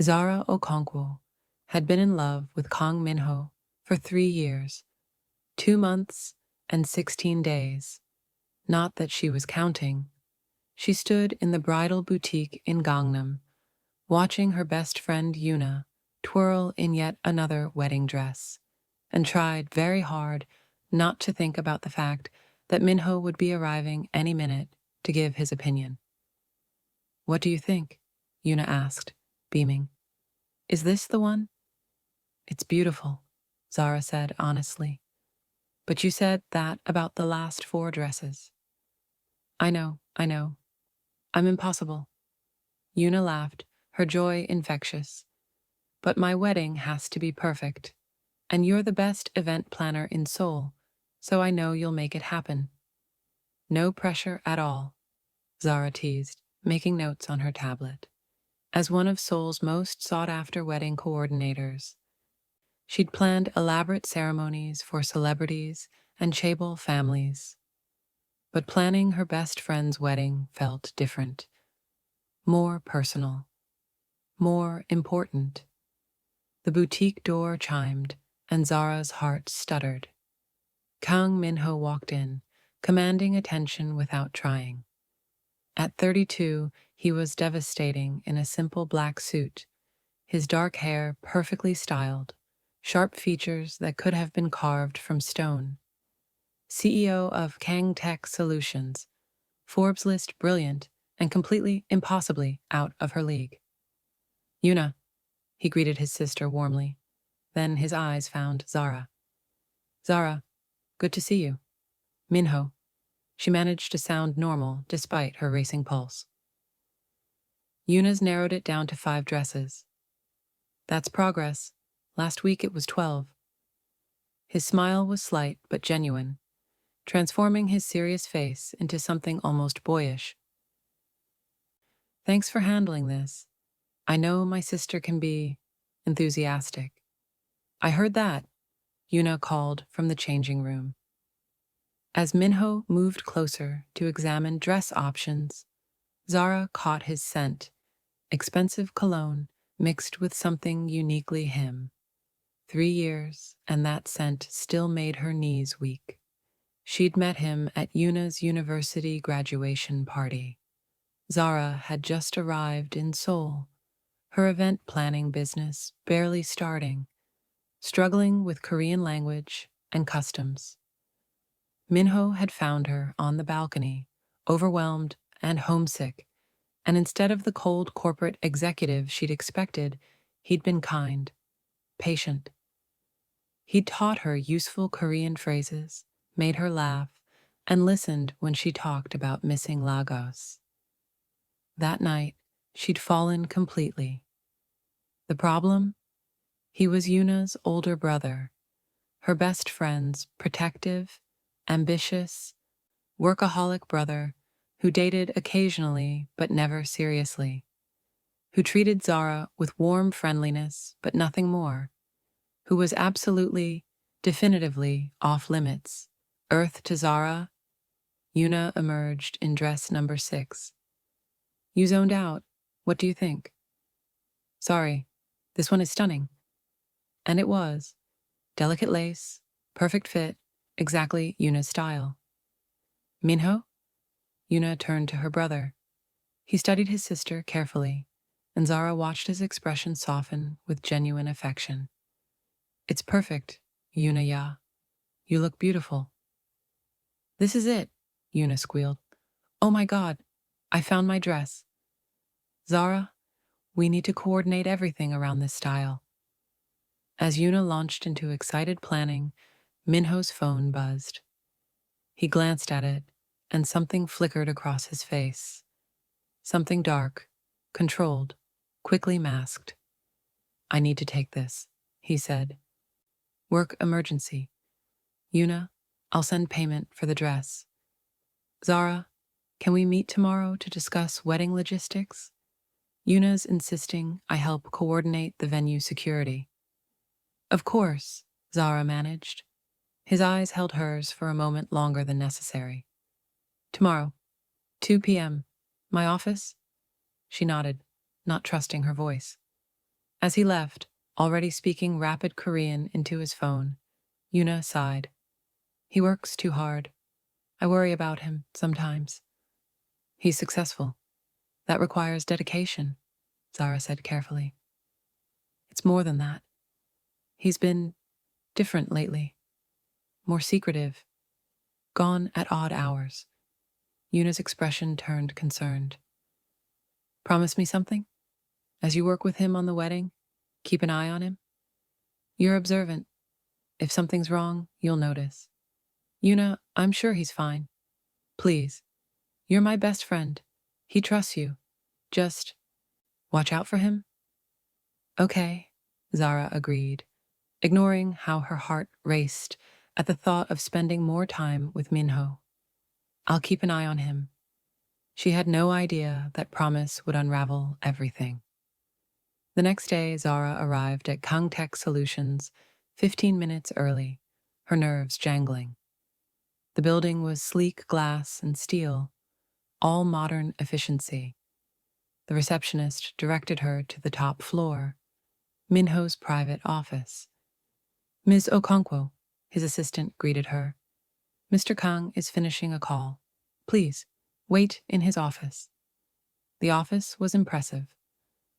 Zara Okonkwo had been in love with Kang Minho for 3 years, 2 months, and 16 days. Not that she was counting. She stood in the bridal boutique in Gangnam, watching her best friend Yuna twirl in yet another wedding dress, and tried very hard not to think about the fact that Minho would be arriving any minute to give his opinion. "What do you think?" Yuna asked, beaming. "Is this the one?" "It's beautiful," Zara said honestly. "But you said that about the last 4 dresses." I know. I'm impossible." Yuna laughed, her joy infectious. "But my wedding has to be perfect, and you're the best event planner in Seoul, so I know you'll make it happen." "No pressure at all," Zara teased, making notes on her tablet. As one of Seoul's most sought-after wedding coordinators, she'd planned elaborate ceremonies for celebrities and chaebol families. But planning her best friend's wedding felt different, more personal, more important. The boutique door chimed, and Zara's heart stuttered. Kang Minho walked in, commanding attention without trying. At 32, he was devastating in a simple black suit, his dark hair perfectly styled, sharp features that could have been carved from stone. CEO of Kang Tech Solutions, Forbes list brilliant and completely, impossibly out of her league. "Yuna," he greeted his sister warmly. Then his eyes found Zara. "Zara, good to see you." "Minho." She managed to sound normal despite her racing pulse. Yuna's narrowed it down to 5 dresses. "That's progress. Last week it was 12. His smile was slight but genuine, transforming his serious face into something almost boyish. "Thanks for handling this. I know my sister can be enthusiastic." "I heard that," Yuna called from the changing room. As Minho moved closer to examine dress options, Zara caught his scent, expensive cologne mixed with something uniquely him. 3 years, and that scent still made her knees weak. She'd met him at Yuna's university graduation party. Zara had just arrived in Seoul, her event planning business barely starting, struggling with Korean language and customs. Minho had found her on the balcony, overwhelmed and homesick, and instead of the cold corporate executive she'd expected, he'd been kind, patient. He'd taught her useful Korean phrases, made her laugh, and listened when she talked about missing Lagos. That night, she'd fallen completely. The problem? He was Yuna's older brother, her best friend's protective, ambitious, workaholic brother who dated occasionally but never seriously, who treated Zara with warm friendliness but nothing more, who was absolutely, definitively off limits. Earth to Zara, Yuna emerged in dress number 6. "You zoned out. What do you think?" "Sorry, this one is stunning." And it was. Delicate lace, perfect fit, exactly Yuna's style. "Minho?" Yuna turned to her brother. He studied his sister carefully, and Zara watched his expression soften with genuine affection. "It's perfect, Yuna ya. You look beautiful." "This is it," Yuna squealed. "Oh my God, I found my dress." "Zara, we need to coordinate everything around this style." As Yuna launched into excited planning, Minho's phone buzzed. He glanced at it, and something flickered across his face. Something dark, controlled, quickly masked. "I need to take this," he said. "Work emergency. Yuna, I'll send payment for the dress." "Zara, can we meet tomorrow to discuss wedding logistics?" Yuna's insisting I help coordinate the venue security. "Of course," Zara managed. His eyes held hers for a moment longer than necessary. "Tomorrow, 2 p.m. My office?" She nodded, not trusting her voice. As he left, already speaking rapid Korean into his phone, Yuna sighed. He works too hard. I worry about him sometimes. He's successful. That requires dedication, Zara said carefully. It's more than that. He's been different lately, more secretive, gone at odd hours. Yuna's expression turned concerned. Promise me something? As you work with him on the wedding, keep an eye on him? You're observant. If something's wrong, you'll notice. Yuna, I'm sure he's fine. Please. You're my best friend. He trusts you. Just watch out for him? Okay, Zara agreed, ignoring how her heart raced at the thought of spending more time with Minho. I'll keep an eye on him. She had no idea that promise would unravel everything. The next day, Zara arrived at Kangtech Solutions 15 minutes early, her nerves jangling. The building was sleek glass and steel, all modern efficiency. The receptionist directed her to the top floor, Minho's private office. Ms. Okonkwo, his assistant greeted her. Mr. Kang is finishing a call. Please, wait in his office. The office was impressive.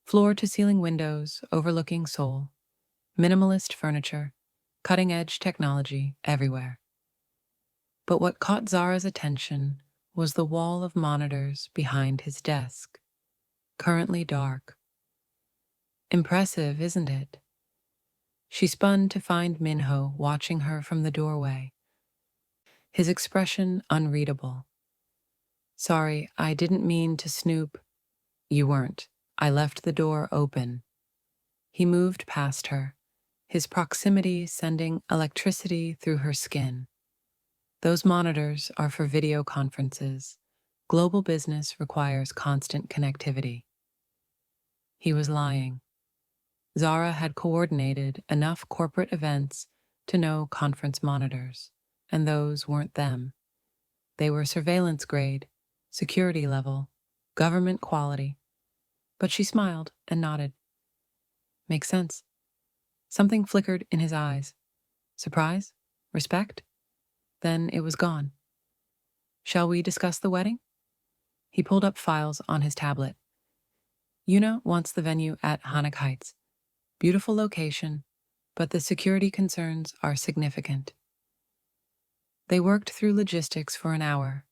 Floor-to-ceiling windows overlooking Seoul, minimalist furniture, cutting-edge technology everywhere. But what caught Zara's attention was the wall of monitors behind his desk, currently dark. Impressive, isn't it? She spun to find Minho watching her from the doorway, his expression unreadable. Sorry, I didn't mean to snoop. You weren't. I left the door open. He moved past her, his proximity sending electricity through her skin. Those monitors are for video conferences. Global business requires constant connectivity. He was lying. Zara had coordinated enough corporate events to know conference monitors, and those weren't them. They were surveillance grade, security level, government quality. But she smiled and nodded. Makes sense. Something flickered in his eyes. Surprise? Respect? Then it was gone. Shall we discuss the wedding? He pulled up files on his tablet. Yuna wants the venue at Hanak Heights. Beautiful location, but the security concerns are significant. They worked through logistics for an hour.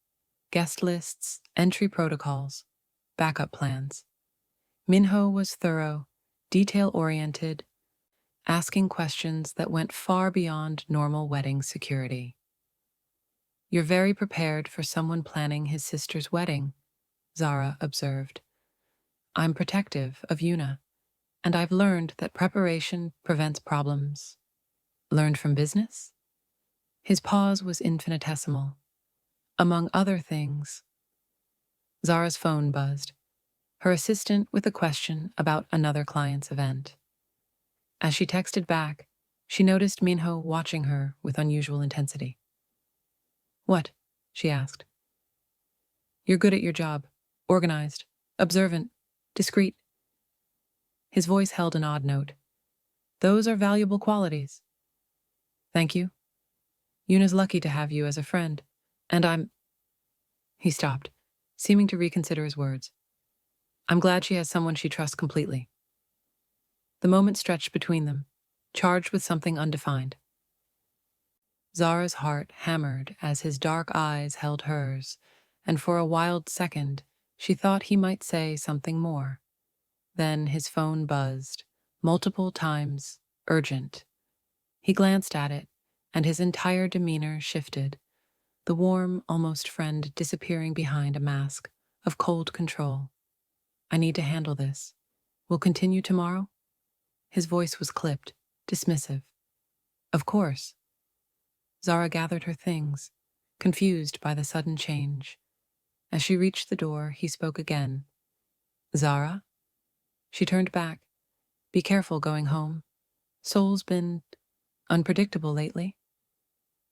Guest lists, entry protocols, backup plans. Minho was thorough, detail-oriented, asking questions that went far beyond normal wedding security. You're very prepared for someone planning his sister's wedding, Zara observed. I'm protective of Yuna, and I've learned that preparation prevents problems. Learned from business? His pause was infinitesimal. Among other things, Zara's phone buzzed, her assistant with a question about another client's event. As she texted back, she noticed Minho watching her with unusual intensity. What? She asked. You're good at your job, organized, observant, discreet. His voice held an odd note. Those are valuable qualities. Thank you. Yuna's lucky to have you as a friend, and He stopped, seeming to reconsider his words. I'm glad she has someone she trusts completely. The moment stretched between them, charged with something undefined. Zara's heart hammered as his dark eyes held hers, and for a wild second, she thought he might say something more. Then his phone buzzed, multiple times, urgent. He glanced at it, and his entire demeanor shifted, the warm, almost friend disappearing behind a mask of cold control. I need to handle this. We'll continue tomorrow? His voice was clipped, dismissive. Of course. Zara gathered her things, confused by the sudden change. As she reached the door, he spoke again. Zara? She turned back. Be careful going home. Seoul's been unpredictable lately.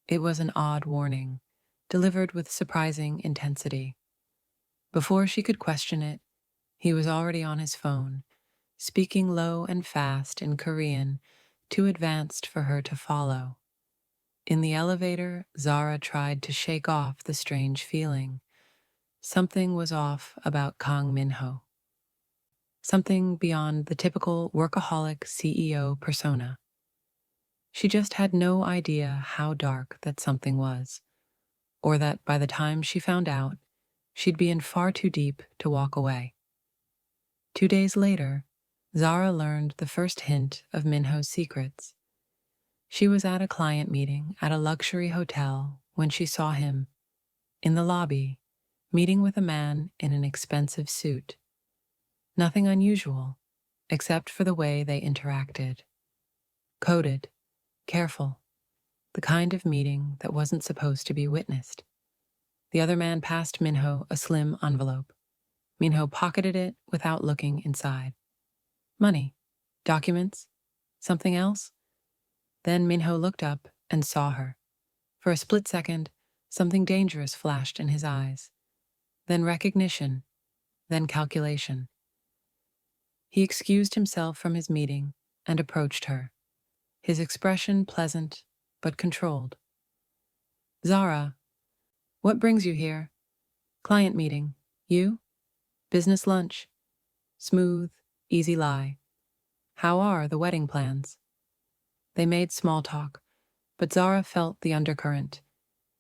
It was an odd warning, delivered with surprising intensity. Before she could question it, he was already on his phone, speaking low and fast in Korean, too advanced for her to follow. In the elevator, Zara tried to shake off the strange feeling. Something was off about Kang Min-ho. Something beyond the typical workaholic CEO persona. She just had no idea how dark that something was, or that by the time she found out, she'd be in far too deep to walk away. 2 days later, Zara learned the first hint of Minho's secrets. She was at a client meeting at a luxury hotel when she saw him, in the lobby, meeting with a man in an expensive suit. Nothing unusual, except for the way they interacted. Coded, careful, the kind of meeting that wasn't supposed to be witnessed. The other man passed Minho a slim envelope. Minho pocketed it without looking inside. Money, documents, something else? Then Minho looked up and saw her. For a split second, something dangerous flashed in his eyes. Then recognition, then calculation. He excused himself from his meeting and approached her, his expression pleasant but controlled. Zara, what brings you here? Client meeting. You? Business lunch. Smooth, easy lie. How are the wedding plans? They made small talk, but Zara felt the undercurrent.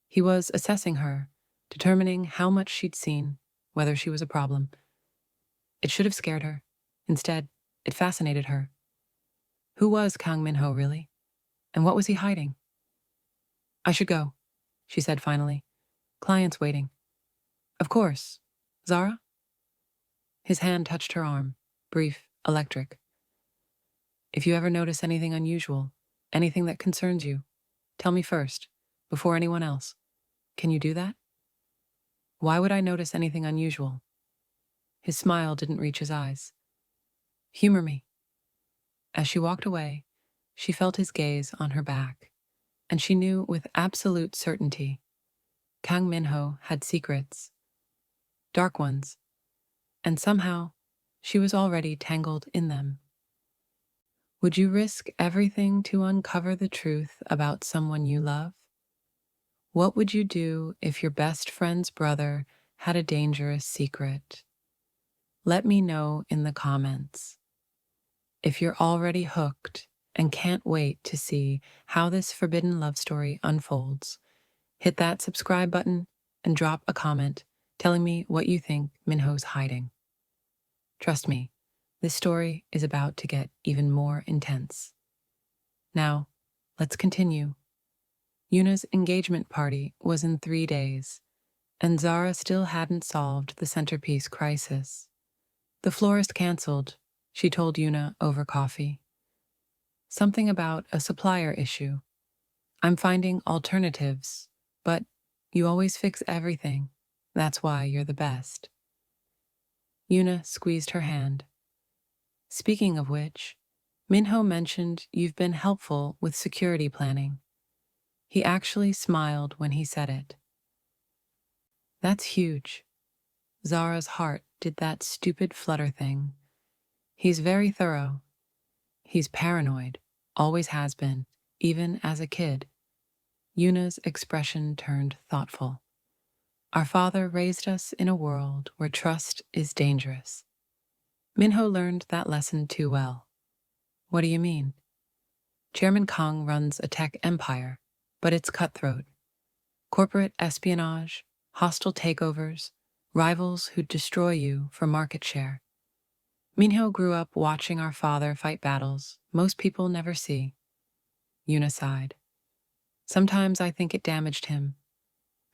He was assessing her, determining how much she'd seen, whether she was a problem. It should have scared her. Instead, it fascinated her. Who was Kang Min-ho, really? And what was he hiding? I should go, she said finally. Client's waiting. Of course. Zara? His hand touched her arm, brief, electric. If you ever notice anything unusual, anything that concerns you, tell me first, before anyone else. Can you do that? Why would I notice anything unusual? His smile didn't reach his eyes. Humor me. As she walked away, she felt his gaze on her back, and she knew with absolute certainty Kang Min-ho had secrets, dark ones, and somehow she was already tangled in them. Would you risk everything to uncover the truth about someone you love? What would you do if your best friend's brother had a dangerous secret? Let me know in the comments. If you're already hooked and can't wait to see how this forbidden love story unfolds, hit that subscribe button and drop a comment telling me what you think Minho's hiding. Trust me, this story is about to get even more intense. Now, let's continue. Yuna's engagement party was in 3 days, and Zara still hadn't solved the centerpiece crisis. The florist canceled, she told Yuna over coffee. Something about a supplier issue. I'm finding alternatives, but you always fix everything. That's why you're the best. Yuna squeezed her hand. Speaking of which, Minho mentioned you've been helpful with security planning. He actually smiled when he said it. That's huge. Zara's heart did that stupid flutter thing. He's very thorough. He's paranoid, always has been, even as a kid. Yuna's expression turned thoughtful. Our father raised us in a world where trust is dangerous. Minho learned that lesson too well. What do you mean? Chairman Kang runs a tech empire, but it's cutthroat. Corporate espionage, hostile takeovers, rivals who destroy you for market share. Minho grew up watching our father fight battles most people never see. Yuna sighed. Sometimes I think it damaged him,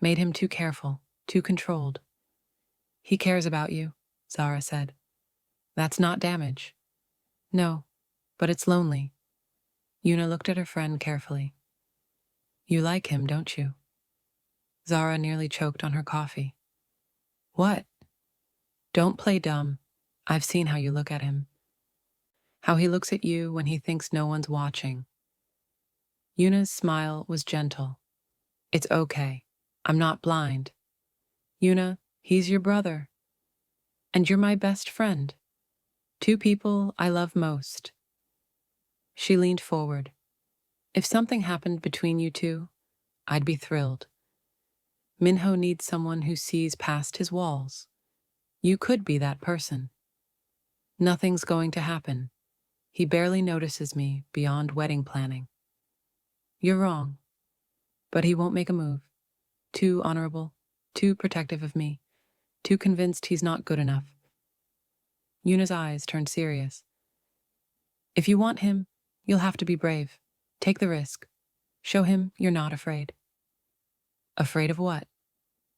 made him too careful, too controlled. He cares about you, Zara said. That's not damage. No, but it's lonely. Yuna looked at her friend carefully. You like him, don't you? Zara nearly choked on her coffee. What? Don't play dumb. I've seen how you look at him. How he looks at you when he thinks no one's watching. Yuna's smile was gentle. It's okay. I'm not blind. Yuna, he's your brother. And you're my best friend. Two people I love most. She leaned forward. If something happened between you two, I'd be thrilled. Minho needs someone who sees past his walls. You could be that person. Nothing's going to happen. He barely notices me beyond wedding planning. You're wrong. But he won't make a move. Too honorable, too protective of me, too convinced he's not good enough. Yuna's eyes turned serious. If you want him, you'll have to be brave. Take the risk. Show him you're not afraid. Afraid of what?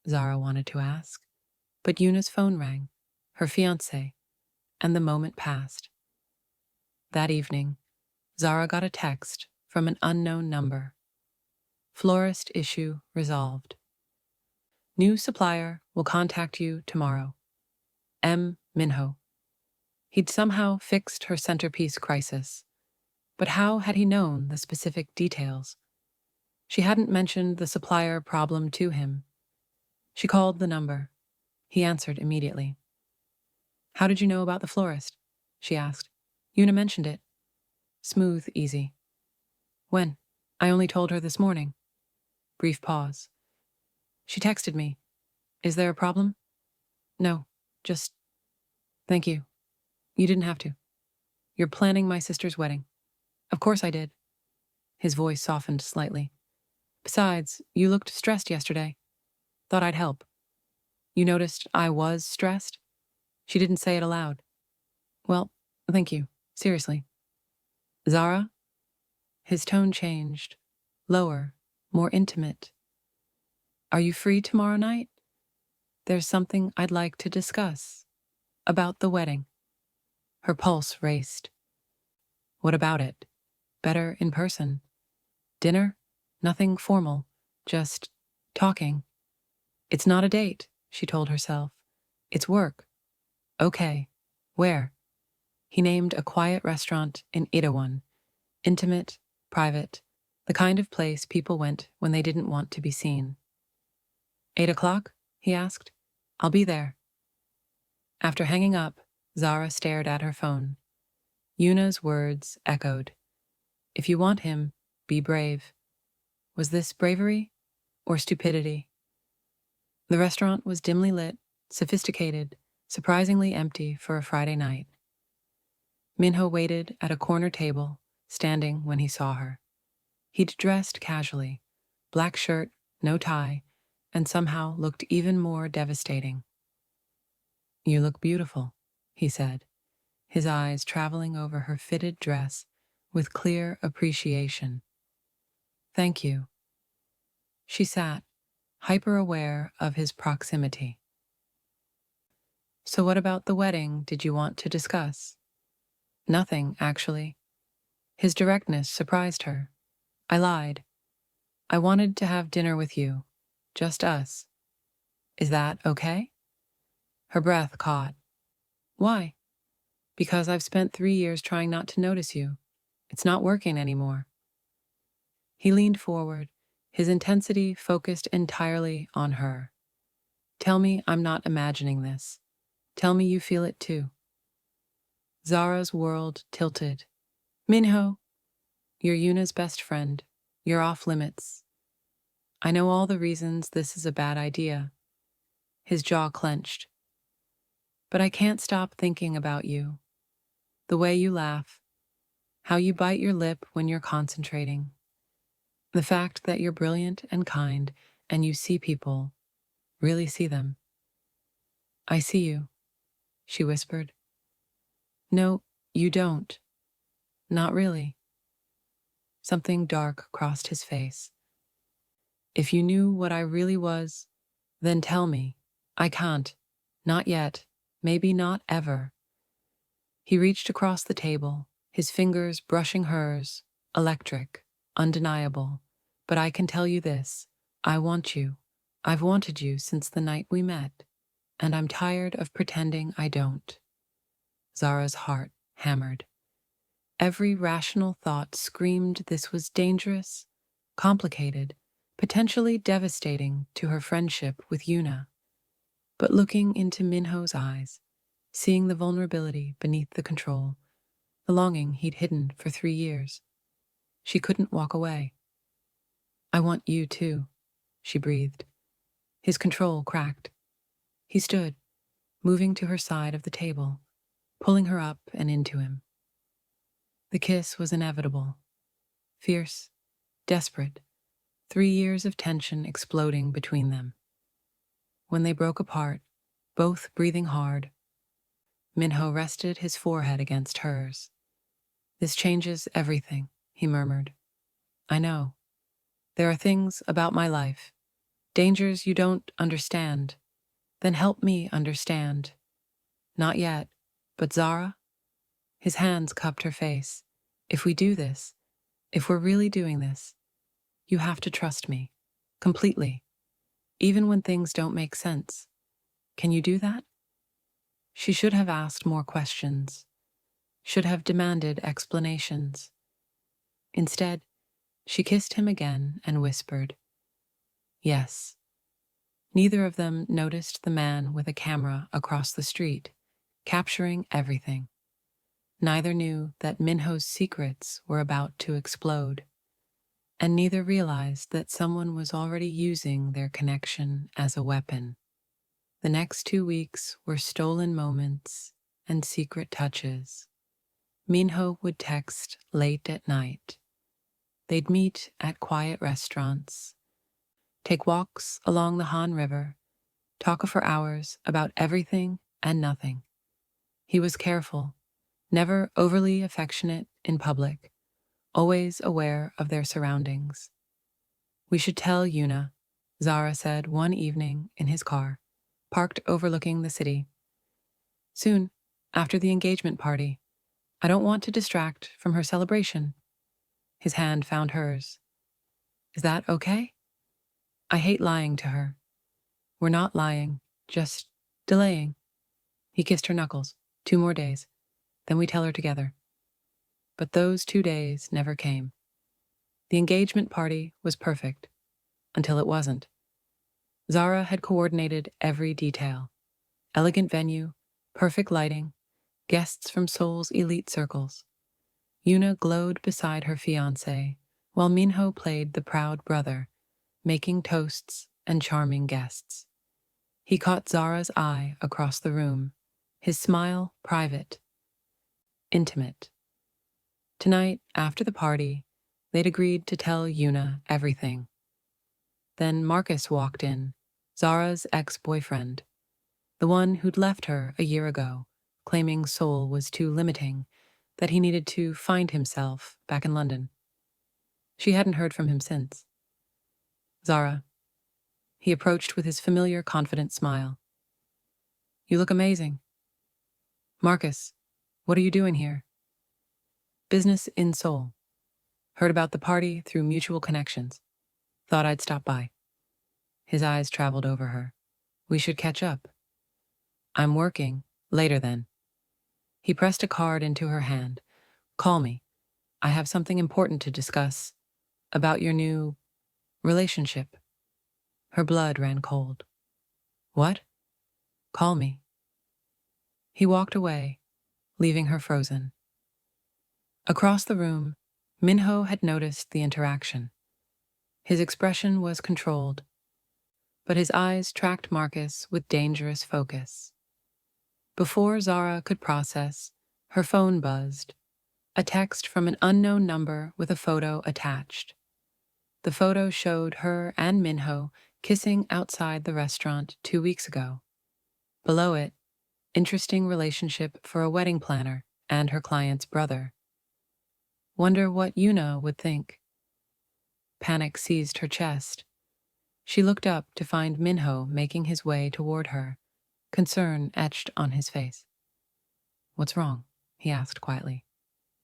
Zara wanted to ask. But Yuna's phone rang, her fiancé, and the moment passed. That evening, Zara got a text from an unknown number. Florist issue resolved. New supplier will contact you tomorrow. M. Minho. He'd somehow fixed her centerpiece crisis. But how had he known the specific details? She hadn't mentioned the supplier problem to him. She called the number. He answered immediately. How did you know about the florist? She asked. Yuna mentioned it. Smooth, easy. When? I only told her this morning. Brief pause. She texted me. Is there a problem? No, just... Thank you. You didn't have to. You're planning my sister's wedding. Of course I did. His voice softened slightly. Besides, you looked stressed yesterday. Thought I'd help. You noticed I was stressed? She didn't say it aloud. Well, thank you. Seriously. Zara? His tone changed. Lower, more intimate. Are you free tomorrow night? There's something I'd like to discuss. About the wedding. Her pulse raced. What about it? Better in person. Dinner? Nothing formal. Just talking. It's not a date, she told herself. It's work. Okay. Where? He named a quiet restaurant in Itaewon. Intimate, private, the kind of place people went when they didn't want to be seen. 8 o'clock? He asked. I'll be there. After hanging up, Zara stared at her phone. Yuna's words echoed. If you want him, be brave. Was this bravery or stupidity? The restaurant was dimly lit, sophisticated, surprisingly empty for a Friday night. Minho waited at a corner table, standing when he saw her. He'd dressed casually, black shirt, no tie, and somehow looked even more devastating. You look beautiful, he said, his eyes traveling over her fitted dress with clear appreciation. Thank you. She sat, hyper-aware of his proximity. So what about the wedding did you want to discuss? Nothing, actually. His directness surprised her. I lied. I wanted to have dinner with you. Just us. Is that okay? Her breath caught. Why? Because I've spent 3 years trying not to notice you. It's not working anymore. He leaned forward, his intensity focused entirely on her. Tell me I'm not imagining this. Tell me you feel it too. Zara's world tilted. Minho, you're Yuna's best friend. You're off limits. I know all the reasons this is a bad idea. His jaw clenched. But I can't stop thinking about you. The way you laugh. How you bite your lip when you're concentrating. The fact that you're brilliant and kind and you see people, really see them. I see you, she whispered. No, you don't. Not really. Something dark crossed his face. If you knew what I really was, then tell me. I can't. Not yet. Maybe not ever. He reached across the table, his fingers brushing hers, electric, undeniable. But I can tell you this. I want you. I've wanted you since the night we met, and I'm tired of pretending I don't. Zara's heart hammered. Every rational thought screamed this was dangerous, complicated, potentially devastating to her friendship with Yuna. But looking into Minho's eyes, seeing the vulnerability beneath the control, the longing he'd hidden for 3 years. She couldn't walk away. "I want you too," she breathed. His control cracked. He stood, moving to her side of the table, pulling her up and into him. The kiss was inevitable. Fierce, desperate, 3 years of tension exploding between them. When they broke apart, both breathing hard, Minho rested his forehead against hers. "This changes everything," he murmured. "I know. There are things about my life, dangers you don't understand. Then help me understand." "Not yet. But Zara?" His hands cupped her face. "If we do this, if we're really doing this, you have to trust me. Completely. Even when things don't make sense. Can you do that?" She should have asked more questions, should have demanded explanations. Instead, she kissed him again and whispered, "Yes." Neither of them noticed the man with a camera across the street, capturing everything. Neither knew that Minho's secrets were about to explode, and neither realized that someone was already using their connection as a weapon. The next 2 weeks were stolen moments and secret touches. Minho would text late at night. They'd meet at quiet restaurants, take walks along the Han River, talk for hours about everything and nothing. He was careful, never overly affectionate in public, always aware of their surroundings. "We should tell Yuna," Zara said one evening in his car, parked overlooking the city. "Soon, after the engagement party. I don't want to distract from her celebration." His hand found hers. "Is that okay?" "I hate lying to her." "We're not lying, just delaying." He kissed her knuckles. 2 more days. Then we tell her together. But those 2 days never came. The engagement party was perfect, until it wasn't. Zara had coordinated every detail. Elegant venue, perfect lighting, guests from Seoul's elite circles. Yuna glowed beside her fiancé, while Minho played the proud brother, making toasts and charming guests. He caught Zara's eye across the room, his smile private, intimate. Tonight, after the party, they'd agreed to tell Yuna everything. Then Marcus walked in, Zara's ex-boyfriend, the one who'd left her a year ago, claiming Seoul was too limiting, that he needed to find himself back in London. She hadn't heard from him since. "Zara," he approached with his familiar confident smile. "You look amazing." "Marcus, what are you doing here?" "Business in Seoul. Heard about the party through mutual connections. Thought I'd stop by." His eyes traveled over her. "We should catch up." "I'm working. Later then." He pressed a card into her hand. "Call me. I have something important to discuss. About your new relationship." Her blood ran cold. "What?" "Call me." He walked away, leaving her frozen. Across the room, Minho had noticed the interaction. His expression was controlled, but his eyes tracked Marcus with dangerous focus. Before Zara could process, her phone buzzed, a text from an unknown number with a photo attached. The photo showed her and Minho kissing outside the restaurant 2 weeks ago. Below it, interesting relationship for a wedding planner and her client's brother. Wonder what Yuna would think. Panic seized her chest. She looked up to find Minho making his way toward her, concern etched on his face. "What's wrong?" he asked quietly.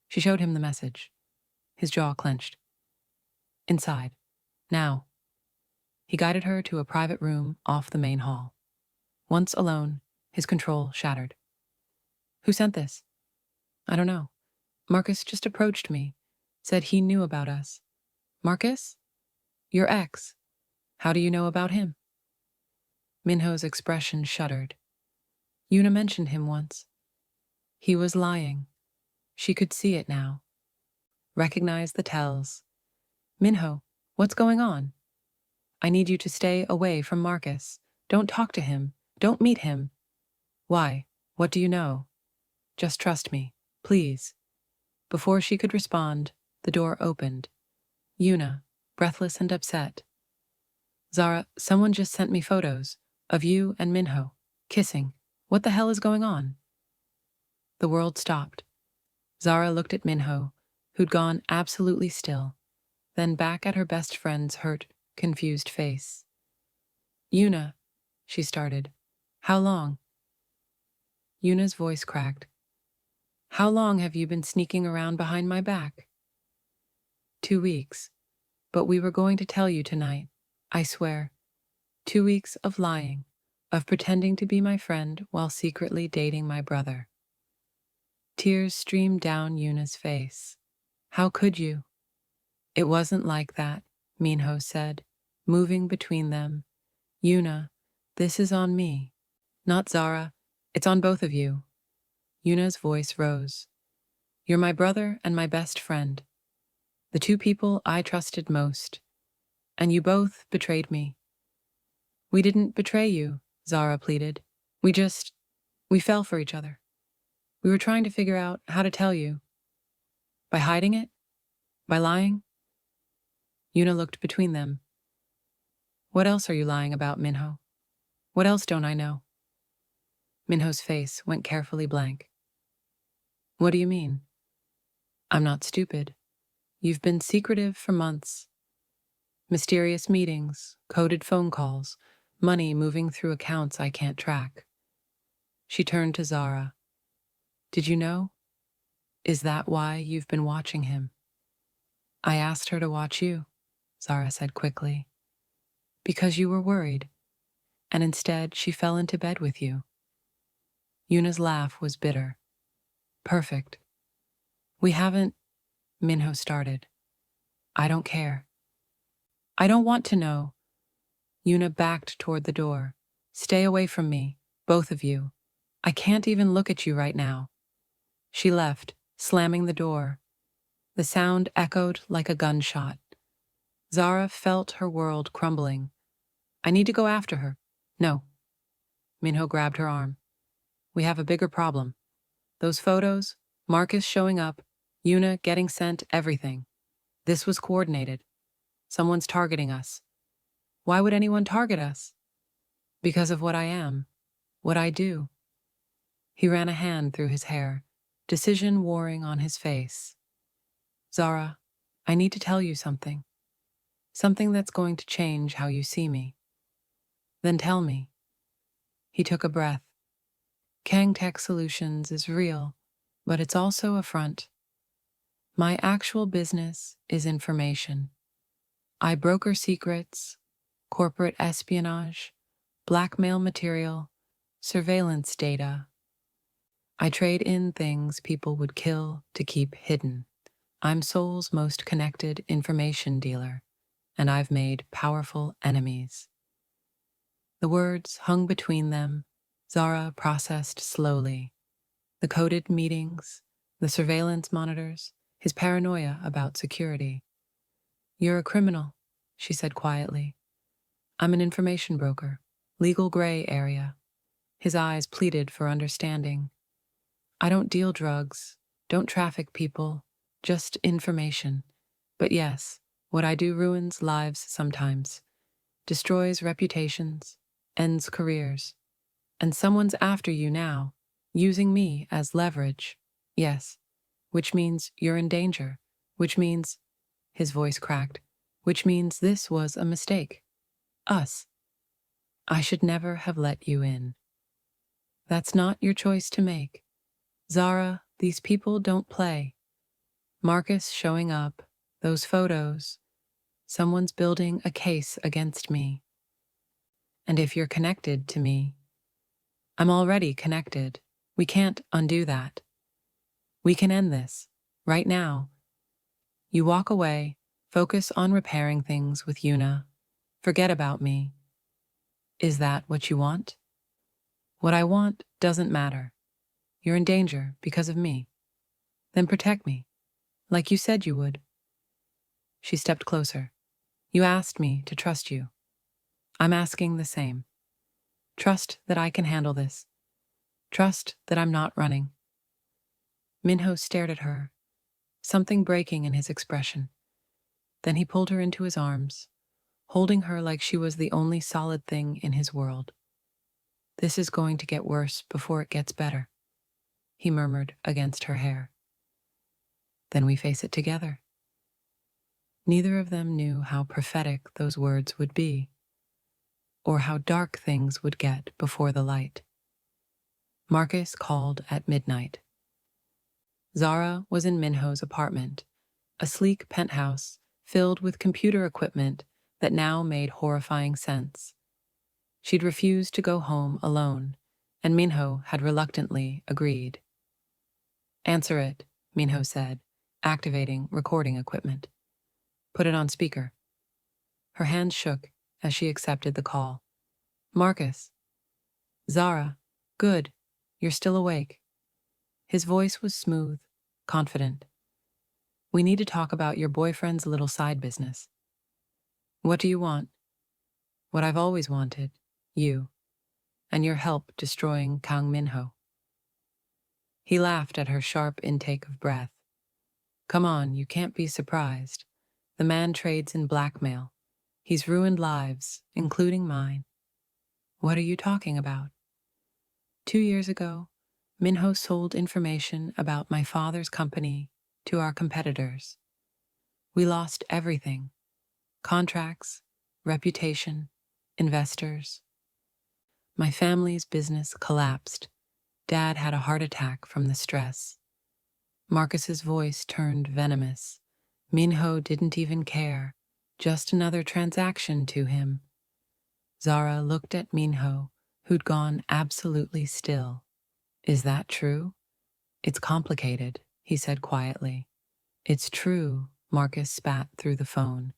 She showed him the message. His jaw clenched. "Inside. Now." He guided her to a private room off the main hall. Once alone, his control shattered. "Who sent this?" "I don't know. Marcus just approached me, said he knew about us." "Marcus? Your ex. How do you know about him?" Minho's expression shuddered. Yuna mentioned him once. He was lying. She could see it now. Recognize the tells. Minho, what's going on? I need you to stay away from Marcus. Don't talk to him. Don't meet him. Why? What do you know? Just trust me, please. Before she could respond, the door opened. Yuna, breathless and upset. Zara, someone just sent me photos of you and Minho kissing. What the hell is going on? The world stopped. Zara looked at Minho, who'd gone absolutely still, then back at her best friend's hurt, confused face. Yuna, she started. How long? Yuna's voice cracked. How long have you been sneaking around behind my back? 2 weeks. But we were going to tell you tonight, I swear. 2 weeks of lying, of pretending to be my friend while secretly dating my brother. Tears streamed down Yuna's face. How could you? It wasn't like that, Minho said, moving between them. Yuna, this is on me. Not Zara. It's on both of you. Yuna's voice rose. You're my brother and my best friend. The two people I trusted most. And you both betrayed me. We didn't betray you, Zara pleaded. We fell for each other. We were trying to figure out how to tell you. By hiding it? By lying? Yuna looked between them. What else are you lying about, Minho? What else don't I know? Minho's face went carefully blank. What do you mean? I'm not stupid. You've been secretive for months. Mysterious meetings, coded phone calls, money moving through accounts I can't track. She turned to Zara. Did you know? Is that why you've been watching him? I asked her to watch you, Zara said quickly. Because you were worried, and instead she fell into bed with you. Yuna's laugh was bitter. Perfect. We haven't, Minho started. I don't care. I don't want to know. Yuna backed toward the door. Stay away from me, both of you. I can't even look at you right now. She left, slamming the door. The sound echoed like a gunshot. Zara felt her world crumbling. I need to go after her. No. Minho grabbed her arm. We have a bigger problem. Those photos, Marcus showing up, Yuna getting sent, everything. This was coordinated. Someone's targeting us. Why would anyone target us? Because of what I am, what I do. He ran a hand through his hair, decision warring on his face. Zara, I need to tell you something. Something that's going to change how you see me. Then tell me. He took a breath. Kang Tech Solutions is real, but it's also a front. My actual business is information. I broker secrets, corporate espionage, blackmail material, surveillance data. I trade in things people would kill to keep hidden. I'm Seoul's most connected information dealer, and I've made powerful enemies. The words hung between them. Zara processed slowly. The coded meetings, the surveillance monitors, his paranoia about security. You're a criminal, she said quietly. I'm an information broker, legal gray area. His eyes pleaded for understanding. I don't deal drugs, don't traffic people, just information. But yes, what I do ruins lives sometimes, destroys reputations, ends careers. And someone's after you now, using me as leverage. Yes, which means you're in danger, which means, his voice cracked, which means this was a mistake. Us. I should never have let you in. That's not your choice to make. Zara, these people don't play. Marcus showing up, those photos. Someone's building a case against me. And if you're connected to me, I'm already connected. We can't undo that. We can end this, right now. You walk away, focus on repairing things with Yuna. Forget about me. Is that what you want? What I want doesn't matter. You're in danger because of me. Then protect me, like you said you would. She stepped closer. You asked me to trust you. I'm asking the same. Trust that I can handle this. Trust that I'm not running. Minho stared at her, something breaking in his expression. Then he pulled her into his arms, holding her like she was the only solid thing in his world. This is going to get worse before it gets better, he murmured against her hair. Then we face it together. Neither of them knew how prophetic those words would be, or how dark things would get before the light. Marcus called at midnight. Zara was in Minho's apartment, a sleek penthouse filled with computer equipment that now made horrifying sense. She'd refused to go home alone, and Minho had reluctantly agreed. Answer it, Minho said, activating recording equipment. Put it on speaker. Her hands shook as she accepted the call. Marcus. Zara. Good. You're still awake. His voice was smooth, confident. We need to talk about your boyfriend's little side business. What do you want? What I've always wanted. You. And your help destroying Kang Minho. He laughed at her sharp intake of breath. Come on, you can't be surprised. The man trades in blackmail. He's ruined lives, including mine. What are you talking about? 2 years ago, Minho sold information about my father's company to our competitors. We lost everything. Contracts, reputation, investors. My family's business collapsed. Dad had a heart attack from the stress. Marcus's voice turned venomous. Minho didn't even care. Just another transaction to him. Zara looked at Minho, who'd gone absolutely still. Is that true? It's complicated, he said quietly. It's true, Marcus spat through the phone.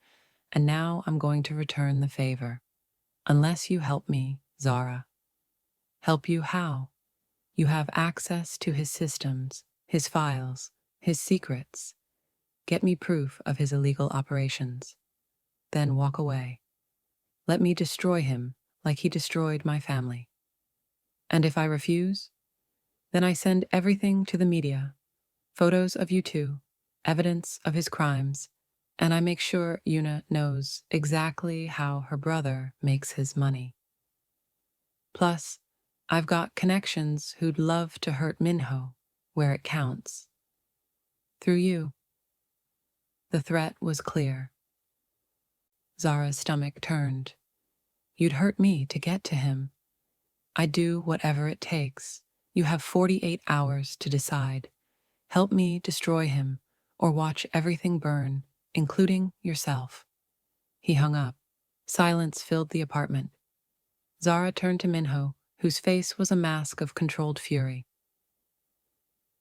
And now I'm going to return the favor. Unless you help me, Zara. Help you how? You have access to his systems, his files, his secrets. Get me proof of his illegal operations. Then walk away. Let me destroy him like he destroyed my family. And if I refuse, then I send everything to the media. Photos of you two, evidence of his crimes, and I make sure Yuna knows exactly how her brother makes his money. Plus, I've got connections who'd love to hurt Minho where it counts. Through you. The threat was clear. Zara's stomach turned. You'd hurt me to get to him. I'd do whatever it takes. You have 48 hours to decide. Help me destroy him, or watch everything burn, including yourself. He hung up. Silence filled the apartment. Zara turned to Minho, whose face was a mask of controlled fury.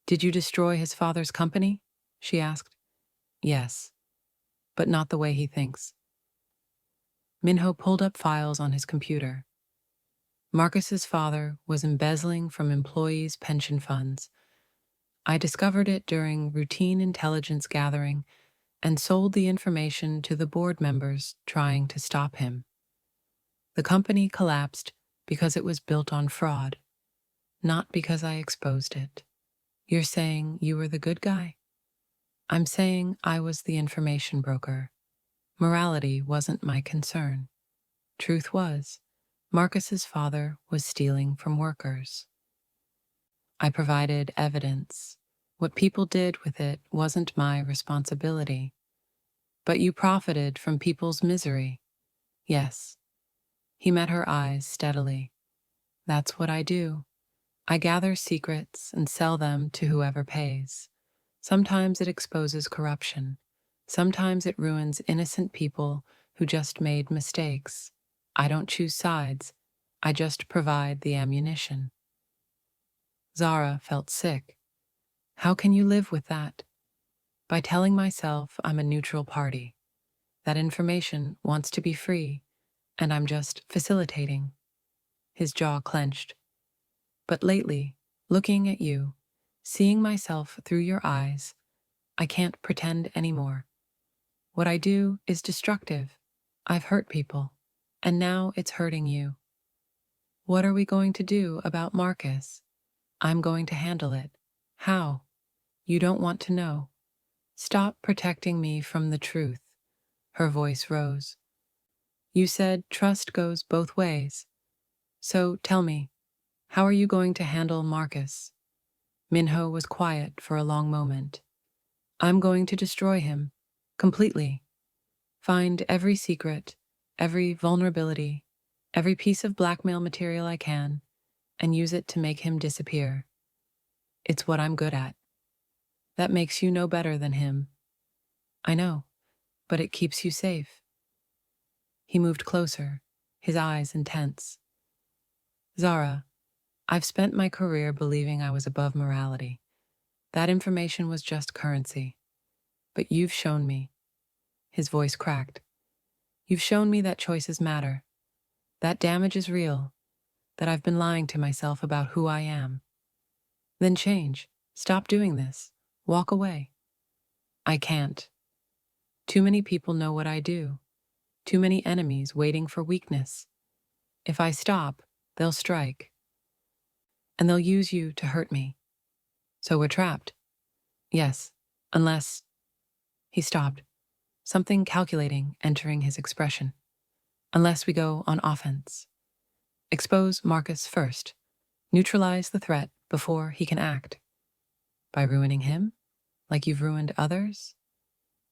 Did you destroy his father's company? She asked. Yes, but not the way he thinks. Minho pulled up files on his computer. Marcus's father was embezzling from employees' pension funds. I discovered it during routine intelligence gathering and sold the information to the board members trying to stop him. The company collapsed because it was built on fraud, not because I exposed it. You're saying you were the good guy? I'm saying I was the information broker. Morality wasn't my concern. Truth was, Marcus's father was stealing from workers. I provided evidence. What people did with it wasn't my responsibility. But you profited from people's misery. Yes. He met her eyes steadily. That's what I do. I gather secrets and sell them to whoever pays. Sometimes it exposes corruption. Sometimes it ruins innocent people who just made mistakes. I don't choose sides. I just provide the ammunition. Zara felt sick. How can you live with that? By telling myself I'm a neutral party. That information wants to be free, and I'm just facilitating. His jaw clenched. But lately, looking at you, seeing myself through your eyes, I can't pretend anymore. What I do is destructive. I've hurt people, and now it's hurting you. What are we going to do about Marcus? I'm going to handle it. How? You don't want to know. Stop protecting me from the truth. Her voice rose. You said trust goes both ways. So tell me, how are you going to handle Marcus? Minho was quiet for a long moment. I'm going to destroy him. Completely. Find every secret, every vulnerability, every piece of blackmail material I can, and use it to make him disappear. It's what I'm good at. That makes you no better than him. I know, but it keeps you safe. He moved closer, his eyes intense. Zara, I've spent my career believing I was above morality. That information was just currency. But you've shown me. His voice cracked. You've shown me that choices matter. That damage is real. That I've been lying to myself about who I am. Then change. Stop doing this. Walk away. I can't. Too many people know what I do. Too many enemies waiting for weakness. If I stop, they'll strike. And they'll use you to hurt me. So we're trapped. Yes, unless... He stopped, something calculating entering his expression. Unless we go on offense. Expose Marcus first. Neutralize the threat before he can act. By ruining him, like you've ruined others?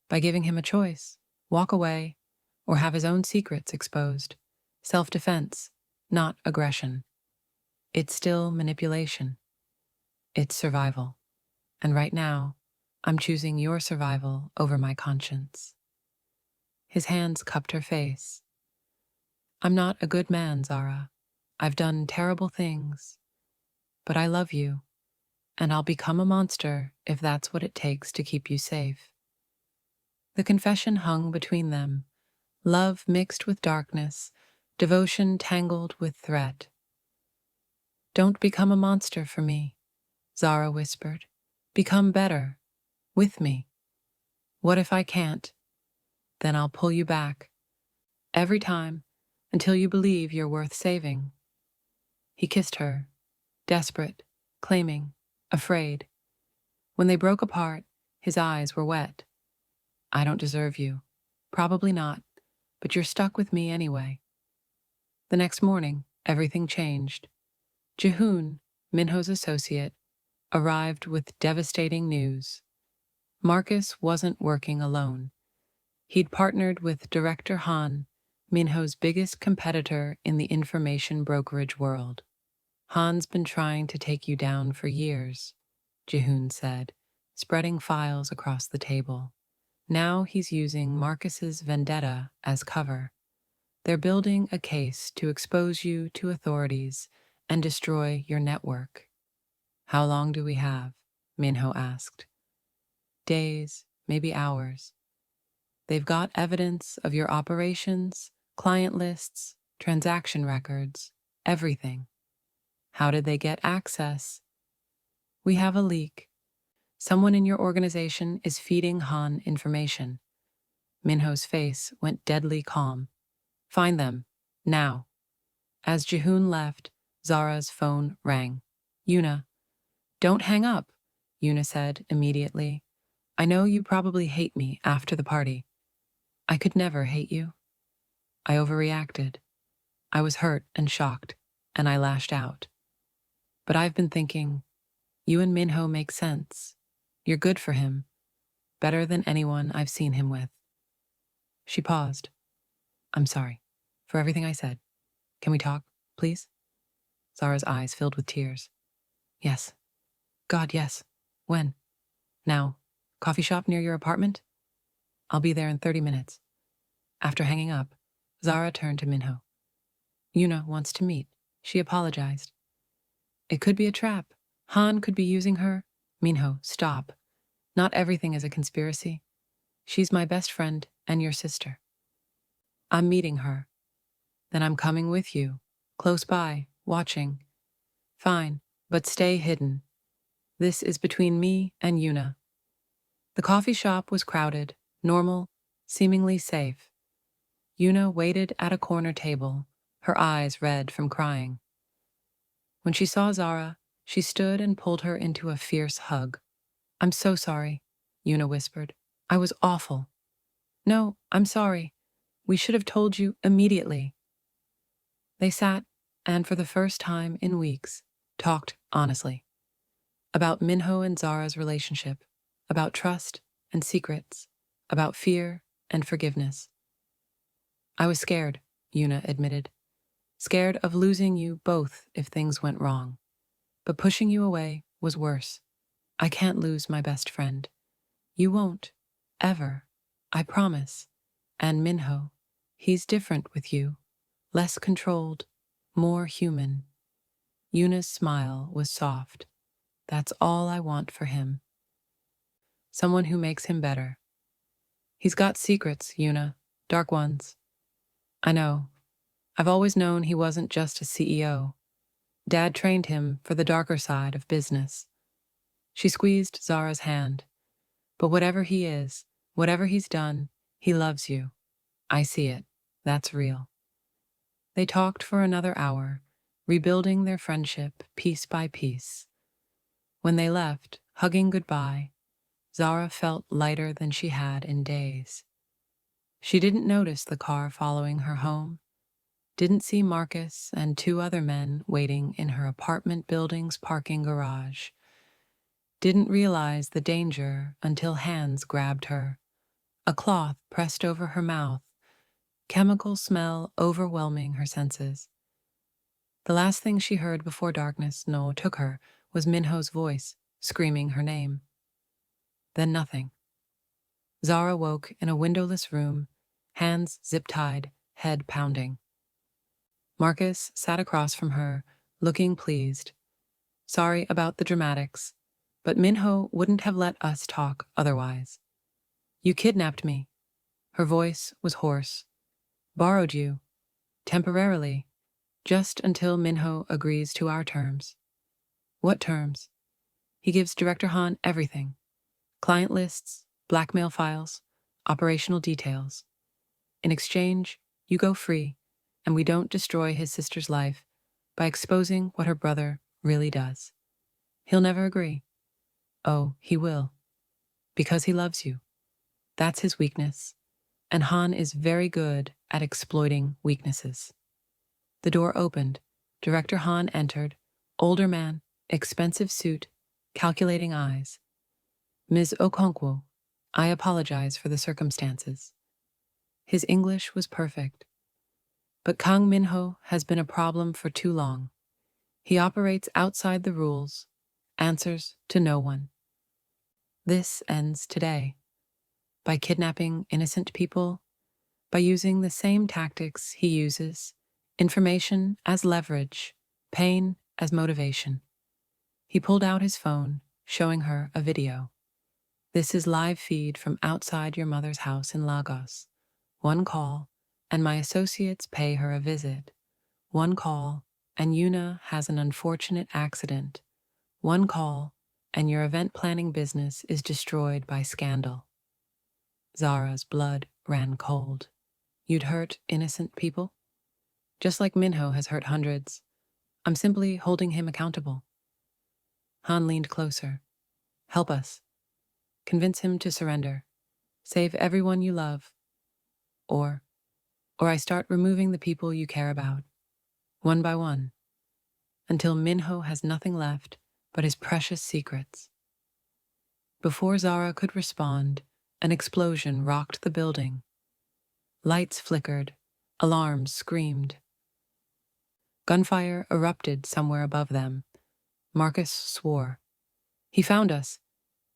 By giving him a choice, walk away, or have his own secrets exposed. Self-defense, not aggression. It's still manipulation. It's survival. And right now, I'm choosing your survival over my conscience. His hands cupped her face. I'm not a good man, Zara. I've done terrible things. But I love you, and I'll become a monster if that's what it takes to keep you safe. The confession hung between them, love mixed with darkness, devotion tangled with threat. Don't become a monster for me, Zara whispered. Become better, with me. What if I can't? Then I'll pull you back. Every time, until you believe you're worth saving. He kissed her, desperate, claiming, afraid. When they broke apart, his eyes were wet. I don't deserve you. Probably not, but you're stuck with me anyway. The next morning, everything changed. Taehyun, Minho's associate, arrived with devastating news. Marcus wasn't working alone. He'd partnered with Director Han, Minho's biggest competitor in the information brokerage world. Han's been trying to take you down for years, Taehyun said, spreading files across the table. Now he's using Marcus's vendetta as cover. They're building a case to expose you to authorities and destroy your network. How long do we have? Minho asked. Days, maybe hours. They've got evidence of your operations, client lists, transaction records, everything. How did they get access? We have a leak. Someone in your organization is feeding Han information. Minho's face went deadly calm. Find them, now. As Taehyun left, Zara's phone rang. Yuna. Don't hang up, Yuna said immediately. I know you probably hate me after the party. I could never hate you. I overreacted. I was hurt and shocked, and I lashed out. But I've been thinking, you and Minho make sense. You're good for him, better than anyone I've seen him with. She paused. I'm sorry for everything I said. Can we talk, please? Zara's eyes filled with tears. Yes. God, yes. When? Now. Coffee shop near your apartment? I'll be there in 30 minutes. After hanging up, Zara turned to Minho. Yuna wants to meet. She apologized. It could be a trap. Han could be using her. Minho, stop. Not everything is a conspiracy. She's my best friend and your sister. I'm meeting her. Then I'm coming with you, close by, watching. Fine, But stay hidden. This is between me and Yuna. The coffee shop was crowded, normal, seemingly safe. Yuna waited at a corner table, her eyes red from crying. When she saw Zara, she stood and pulled her into a fierce hug. "I'm so sorry," Yuna whispered. "I was awful." "No, I'm sorry. We should have told you immediately." They sat, and for the first time in weeks, talked honestly. About Minho and Zara's relationship, about trust and secrets, about fear and forgiveness. "I was scared," Yuna admitted. "Scared of losing you both if things went wrong. But pushing you away was worse. I can't lose my best friend. You won't. Ever. I promise. And Minho, he's different with you. Less controlled, more human." Yuna's smile was soft. "That's all I want for him. Someone who makes him better. He's got secrets, Yuna. Dark ones. I know. I've always known he wasn't just a CEO. Dad trained him for the darker side of business." She squeezed Zara's hand. "But whatever he is, whatever he's done, he loves you. I see it. That's real." They talked for another hour, rebuilding their friendship piece by piece. When they left, hugging goodbye, Zara felt lighter than she had in days. She didn't notice the car following her home, didn't see Marcus and two other men waiting in her apartment building's parking garage, didn't realize the danger until hands grabbed her, a cloth pressed over her mouth, chemical smell overwhelming her senses. The last thing she heard before darkness took her was Minho's voice, screaming her name. Then nothing. Zara woke in a windowless room, hands zip-tied, head pounding. Marcus sat across from her, looking pleased. "Sorry about the dramatics, but Minho wouldn't have let us talk otherwise. You kidnapped me." Her voice was hoarse. "Borrowed you. Temporarily. Just until Minho agrees to our terms." "What terms?" "He gives Director Han everything. Client lists, blackmail files, operational details. In exchange, you go free, and we don't destroy his sister's life by exposing what her brother really does." "He'll never agree." "Oh, he will. Because he loves you. That's his weakness. And Han is very good at exploiting weaknesses." The door opened. Director Han entered. Older man, expensive suit, calculating eyes. "Ms. Okonkwo, I apologize for the circumstances." His English was perfect. "But Kang Minho has been a problem for too long. He operates outside the rules, answers to no one. This ends today. By kidnapping innocent people, by using the same tactics he uses, information as leverage, pain as motivation." He pulled out his phone, showing her a video. "This is live feed from outside your mother's house in Lagos. One call, and my associates pay her a visit. One call, and Yuna has an unfortunate accident. One call, and your event planning business is destroyed by scandal." Zara's blood ran cold. "You'd hurt innocent people?" "Just like Minho has hurt hundreds. I'm simply holding him accountable." Han leaned closer. "Help us. Convince him to surrender. Save everyone you love. Or I start removing the people you care about, one by one, until Minho has nothing left but his precious secrets." Before Zara could respond, an explosion rocked the building. Lights flickered, alarms screamed. Gunfire erupted somewhere above them. Marcus swore. "He found us."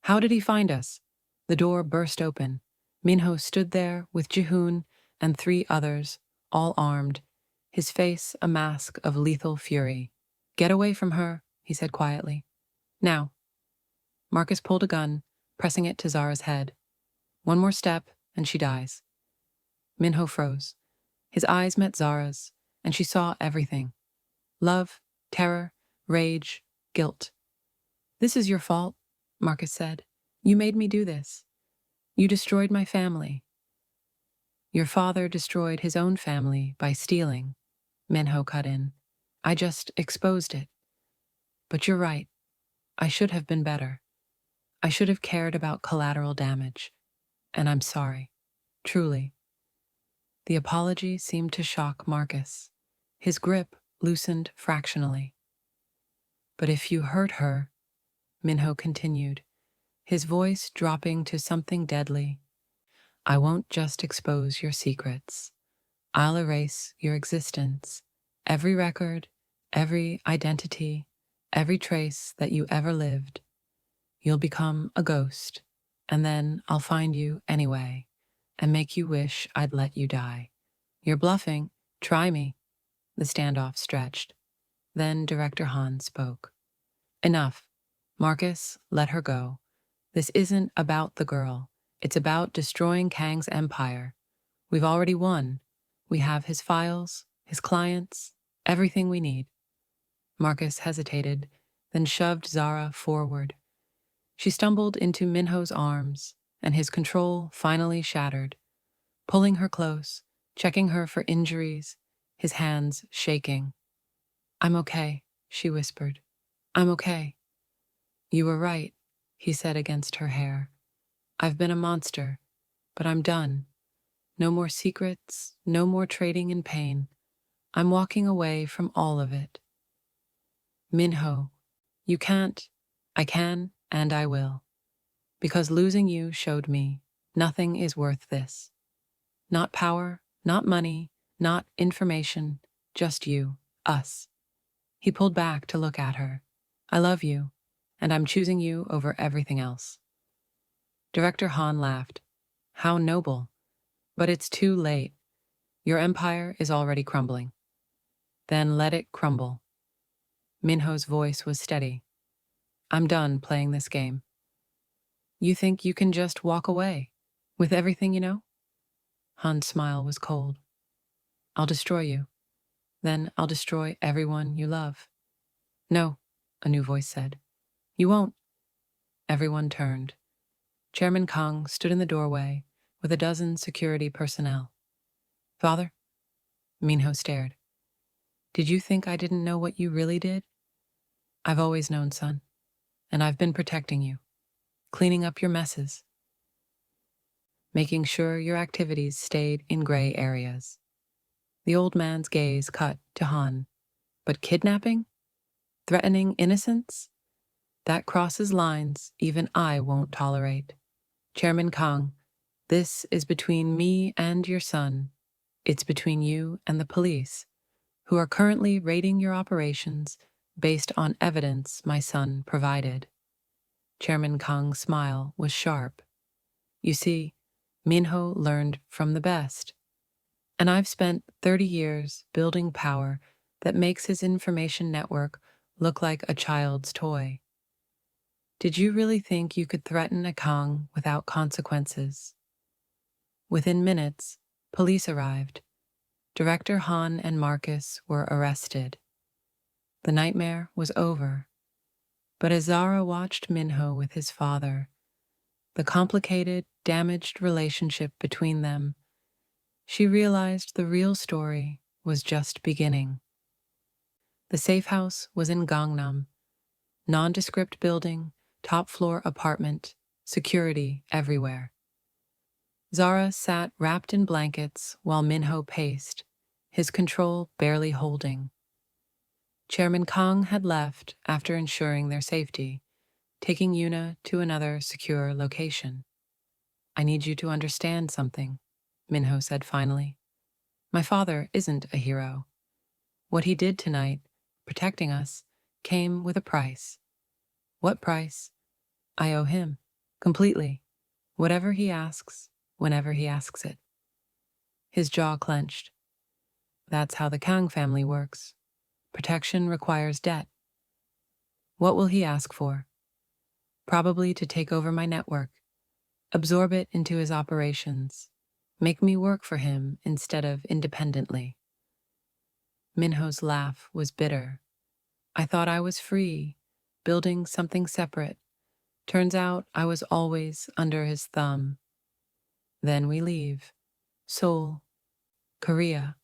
"How did he find us?" The door burst open. Minho stood there with Jihoon and three others, all armed, his face a mask of lethal fury. "Get away from her," he said quietly. "Now." Marcus pulled a gun, pressing it to Zara's head. "One more step, and she dies." Minho froze. His eyes met Zara's, and she saw everything. Love, terror, rage, guilt. "This is your fault," Marcus said. "You made me do this. You destroyed my family." "Your father destroyed his own family by stealing," Minho cut in. "I just exposed it. But you're right. I should have been better. I should have cared about collateral damage. And I'm sorry. Truly." The apology seemed to shock Marcus. His grip loosened fractionally. "But if you hurt her," Minho continued, his voice dropping to something deadly, "I won't just expose your secrets. I'll erase your existence. Every record, every identity, every trace that you ever lived. You'll become a ghost, and then I'll find you anyway and make you wish I'd let you die. You're bluffing. Try me." The standoff stretched. Then Director Han spoke. "Enough. Marcus, let her go. This isn't about the girl. It's about destroying Kang's empire. We've already won. We have his files, his clients, everything we need." Marcus hesitated, then shoved Zara forward. She stumbled into Minho's arms, and his control finally shattered, pulling her close, checking her for injuries, his hands shaking. "I'm okay," she whispered. "I'm okay." "You were right," he said against her hair. "I've been a monster, but I'm done. No more secrets, no more trading in pain. I'm walking away from all of it." "Minho, you can't." "I can, and I will. Because losing you showed me nothing is worth this. Not power, not money, not information, just you, us." He pulled back to look at her. "I love you, and I'm choosing you over everything else." Director Han laughed. "How noble. But it's too late. Your empire is already crumbling." "Then let it crumble." Minho's voice was steady. "I'm done playing this game." "You think you can just walk away, with everything you know?" Han's smile was cold. "I'll destroy you. Then I'll destroy everyone you love." "No," a new voice said. "You won't." Everyone turned. Chairman Kang stood in the doorway with a dozen security personnel. "Father?" Minho stared. "Did you think I didn't know what you really did?" "I've always known, son. And I've been protecting you, cleaning up your messes, making sure your activities stayed in gray areas." The old man's gaze cut to Han. "But kidnapping? Threatening innocents? That crosses lines even I won't tolerate. Chairman Kang, this is between me and your son. It's between you and the police, who are currently raiding your operations based on evidence my son provided." Chairman Kang's smile was sharp. "You see, Minho learned from the best. And I've spent 30 years building power that makes his information network look like a child's toy. Did you really think you could threaten a Kang without consequences?" Within minutes, police arrived. Director Han and Marcus were arrested. The nightmare was over. But as Zara watched Minho with his father, the complicated, damaged relationship between them, she realized the real story was just beginning. The safe house was in Gangnam, nondescript building, top-floor apartment, security everywhere. Zara sat wrapped in blankets while Minho paced, his control barely holding. Chairman Kang had left after ensuring their safety, taking Yuna to another secure location. "I need you to understand something," Minho said finally. "My father isn't a hero. What he did tonight, protecting us, came with a price." "What price?" "I owe him. Completely. Whatever he asks, whenever he asks it." His jaw clenched. "That's how the Kang family works. Protection requires debt." "What will he ask for?" "Probably to take over my network, absorb it into his operations, make me work for him instead of independently." Minho's laugh was bitter. "I thought I was free, building something separate. Turns out I was always under his thumb. Then we leave. Seoul, Korea.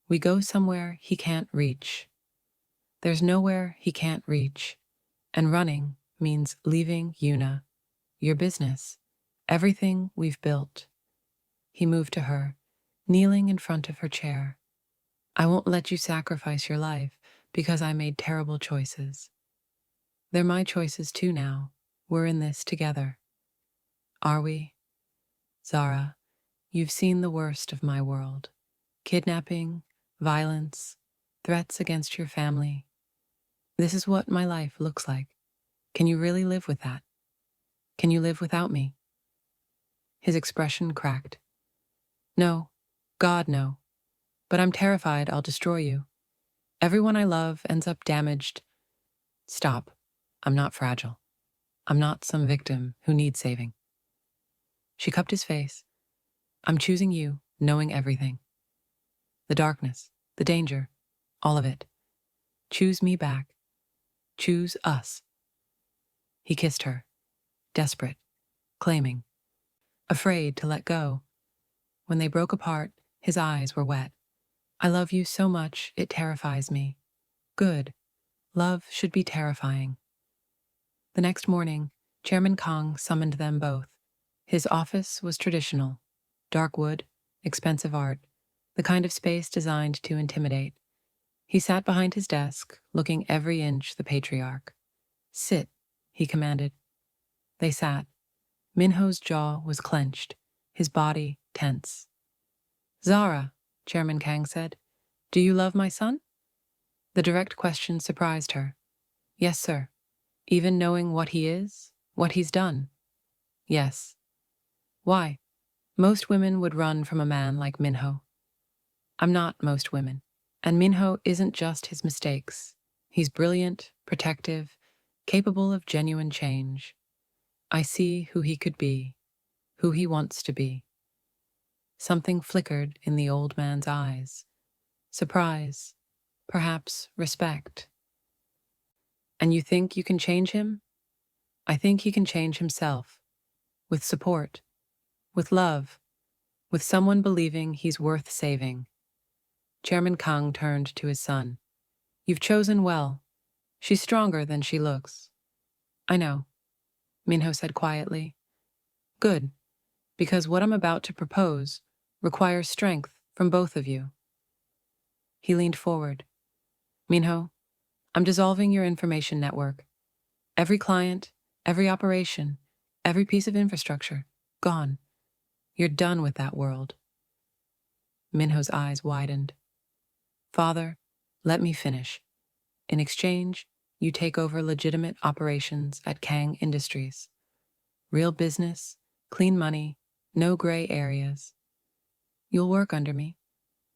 We go somewhere he can't reach. There's nowhere he can't reach. And running means leaving Yuna, your business, everything we've built. He moved to her, kneeling in front of her chair. I won't let you sacrifice your life because I made terrible choices. They're my choices too now. We're in this together. Are we? Zara, you've seen the worst of my world. Kidnapping, violence, threats against your family. This is what my life looks like. Can you really live with that? Can you live without me? His expression cracked. No, God, no. But I'm terrified I'll destroy you. Everyone I love ends up damaged. Stop. I'm not fragile. I'm not some victim who needs saving. She cupped his face. I'm choosing you, knowing everything. The darkness, the danger, all of it. Choose me back. Choose us. He kissed her, desperate, claiming, afraid to let go. When they broke apart, his eyes were wet. I love you so much, it terrifies me. Good. Love should be terrifying. The next morning, Chairman Kang summoned them both. His office was traditional. Dark wood, expensive art, the kind of space designed to intimidate. He sat behind his desk, looking every inch the patriarch. Sit, he commanded. They sat. Minho's jaw was clenched, his body tense. Zara, Chairman Kang said, do you love my son? The direct question surprised her. Yes, sir. Even knowing what he is, what he's done. Yes. Why? Most women would run from a man like Minho. I'm not most women. And Minho isn't just his mistakes. He's brilliant, protective, capable of genuine change. I see who he could be, who he wants to be. Something flickered in the old man's eyes. Surprise, perhaps respect. And you think you can change him? I think he can change himself. With support, with love, with someone believing he's worth saving. Chairman Kang turned to his son. You've chosen well. She's stronger than she looks. I know, Minho said quietly. Good, because what I'm about to propose requires strength from both of you. He leaned forward. Minho, I'm dissolving your information network. Every client, every operation, every piece of infrastructure, gone. You're done with that world. Minho's eyes widened. Father, let me finish. In exchange, you take over legitimate operations at Kang Industries. Real business, clean money, no gray areas. You'll work under me,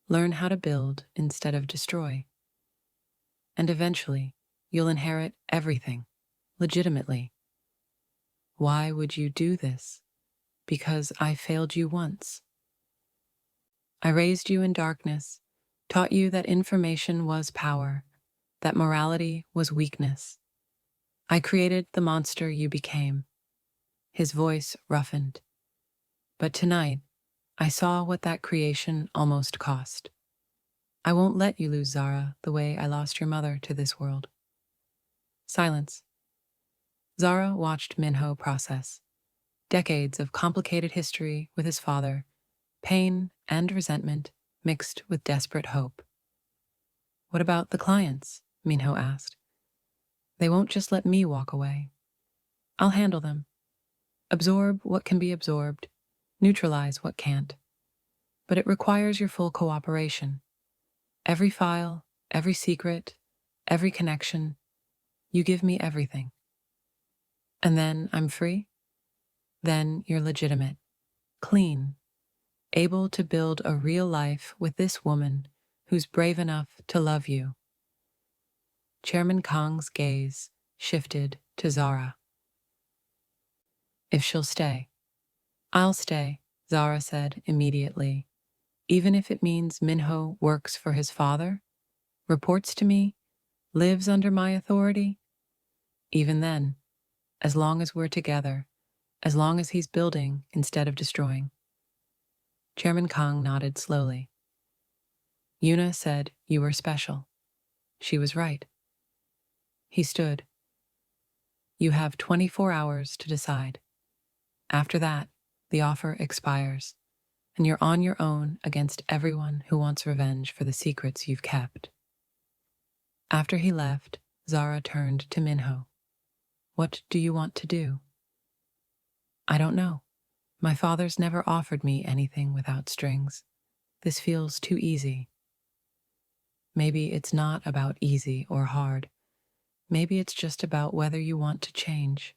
learn how to build instead of destroy. And eventually, you'll inherit everything, legitimately. Why would you do this? Because I failed you once. I raised you in darkness, taught you that information was power, that morality was weakness. I created the monster you became. His voice roughened. But tonight, I saw what that creation almost cost. I won't let you lose Zara the way I lost your mother to this world. Silence. Zara watched Minho process. Decades of complicated history with his father, pain and resentment mixed with desperate hope. What about the clients? Minho asked. They won't just let me walk away. I'll handle them. Absorb what can be absorbed, neutralize what can't. But it requires your full cooperation. Every file, every secret, every connection, you give me everything. And then I'm free? Then you're legitimate, clean, able to build a real life with this woman who's brave enough to love you. Chairman Kang's gaze shifted to Zara. If she'll stay. I'll stay, Zara said immediately. Even if it means Minho works for his father, reports to me, lives under my authority. Even then, as long as we're together, as long as he's building instead of destroying. Chairman Kang nodded slowly. Yuna said you were special. She was right. He stood. You have 24 hours to decide. After that, the offer expires, and you're on your own against everyone who wants revenge for the secrets you've kept. After he left, Zara turned to Minho. What do you want to do? I don't know. My father's never offered me anything without strings. This feels too easy. Maybe it's not about easy or hard. Maybe it's just about whether you want to change.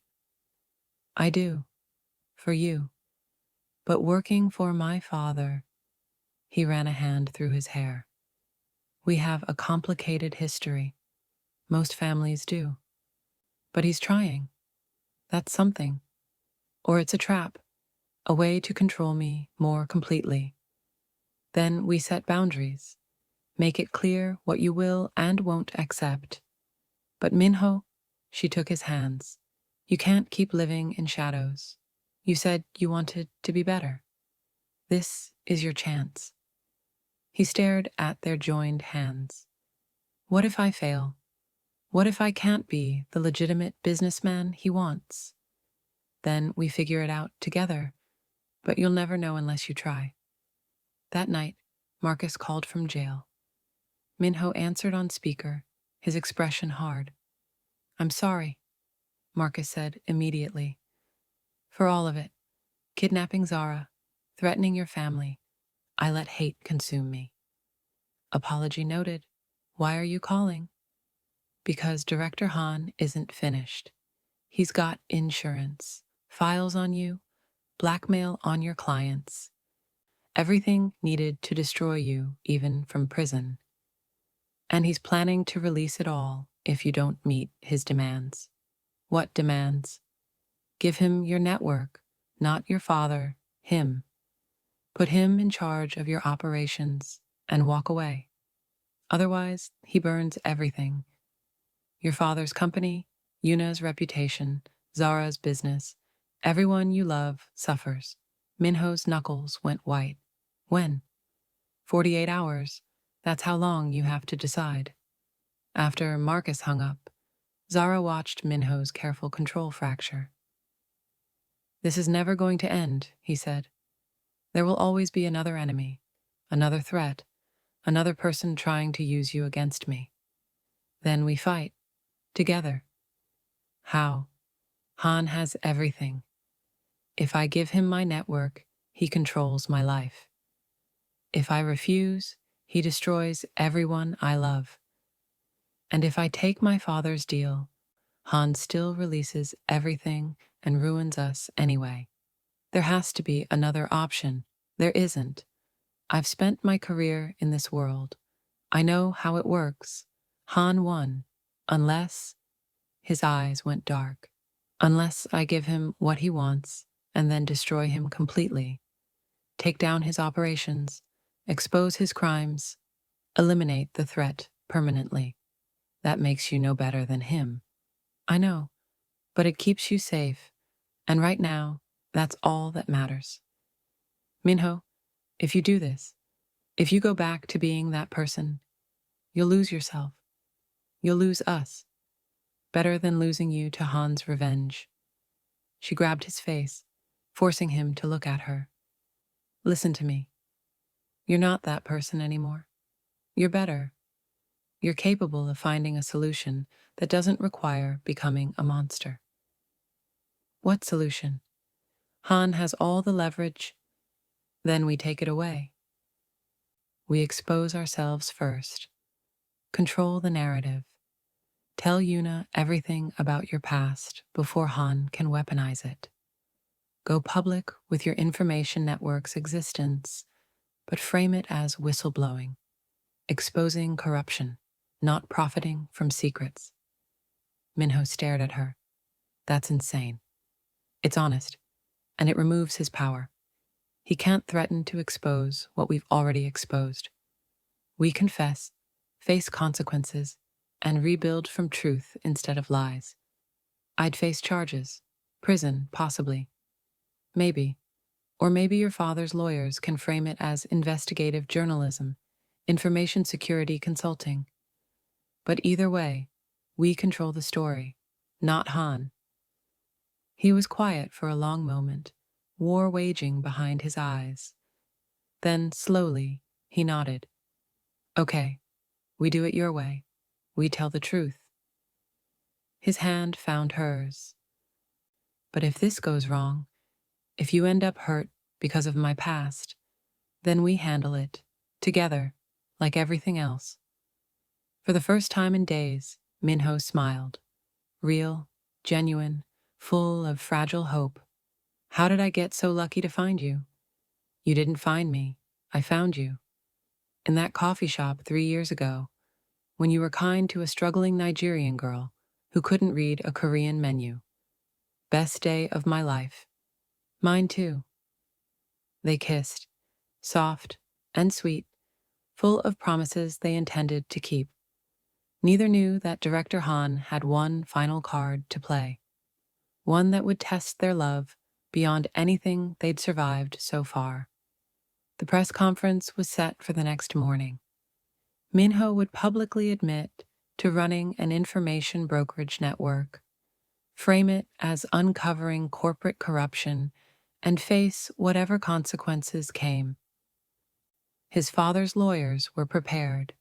I do. For you. But working for my father, he ran a hand through his hair. We have a complicated history. Most families do. But he's trying. That's something. Or it's a trap, a way to control me more completely. Then we set boundaries. Make it clear what you will and won't accept. But Minho, she took his hands. You can't keep living in shadows. You said you wanted to be better. This is your chance. He stared at their joined hands. What if I fail? What if I can't be the legitimate businessman he wants? Then we figure it out together, but you'll never know unless you try. That night, Marcus called from jail. Minho answered on speaker, his expression hard. I'm sorry, Marcus said immediately. For all of it. Kidnapping Zara, threatening your family. I let hate consume me. Apology noted. Why are you calling? Because Director Han isn't finished. He's got insurance, files on you, blackmail on your clients. Everything needed to destroy you, even from prison. And he's planning to release it all if you don't meet his demands. What demands? Give him your network, not your father, him. Put him in charge of your operations and walk away. Otherwise, he burns everything. Your father's company, Yuna's reputation, Zara's business, everyone you love suffers. Minho's knuckles went white. When? 48 hours. That's how long you have to decide. After Marcus hung up, Zara watched Minho's careful control fracture. This is never going to end, he said. There will always be another enemy, another threat, another person trying to use you against me. Then we fight, together. How? Han has everything. If I give him my network, he controls my life. If I refuse, he destroys everyone I love. And if I take my father's deal, Han still releases everything and ruins us anyway. There has to be another option. There isn't. I've spent my career in this world. I know how it works. Han won, unless... His eyes went dark. Unless I give him what he wants and then destroy him completely. Take down his operations, expose his crimes, eliminate the threat permanently. That makes you no better than him. I know, but it keeps you safe, and right now, that's all that matters. Minho, if you do this, if you go back to being that person, you'll lose yourself. You'll lose us. Better than losing you to Han's revenge. She grabbed his face, forcing him to look at her. Listen to me. You're not that person anymore. You're better. You're capable of finding a solution that doesn't require becoming a monster. What solution? Han has all the leverage. Then we take it away. We expose ourselves first. Control the narrative. Tell Yuna everything about your past before Han can weaponize it. Go public with your information network's existence, but frame it as whistleblowing, exposing corruption, not profiting from secrets. Minho stared at her. That's insane. It's honest, and it removes his power. He can't threaten to expose what we've already exposed. We confess, face consequences, and rebuild from truth instead of lies. I'd face charges. Prison, possibly. Maybe. Or maybe your father's lawyers can frame it as investigative journalism, information security consulting. But either way, we control the story, not Han. He was quiet for a long moment, war waging behind his eyes. Then, slowly, he nodded. Okay, we do it your way. We tell the truth. His hand found hers. But if this goes wrong, if you end up hurt because of my past, then we handle it, together, like everything else. For the first time in days, Minho smiled. Real, genuine, full of fragile hope. How did I get so lucky to find you? You didn't find me. I found you. In that coffee shop 3 years ago, when you were kind to a struggling Nigerian girl who couldn't read a Korean menu. Best day of my life. Mine too. They kissed, soft and sweet, full of promises they intended to keep. Neither knew that Director Han had one final card to play, one that would test their love beyond anything they'd survived so far. The press conference was set for the next morning. Minho would publicly admit to running an information brokerage network, frame it as uncovering corporate corruption, and face whatever consequences came. His father's lawyers were prepared.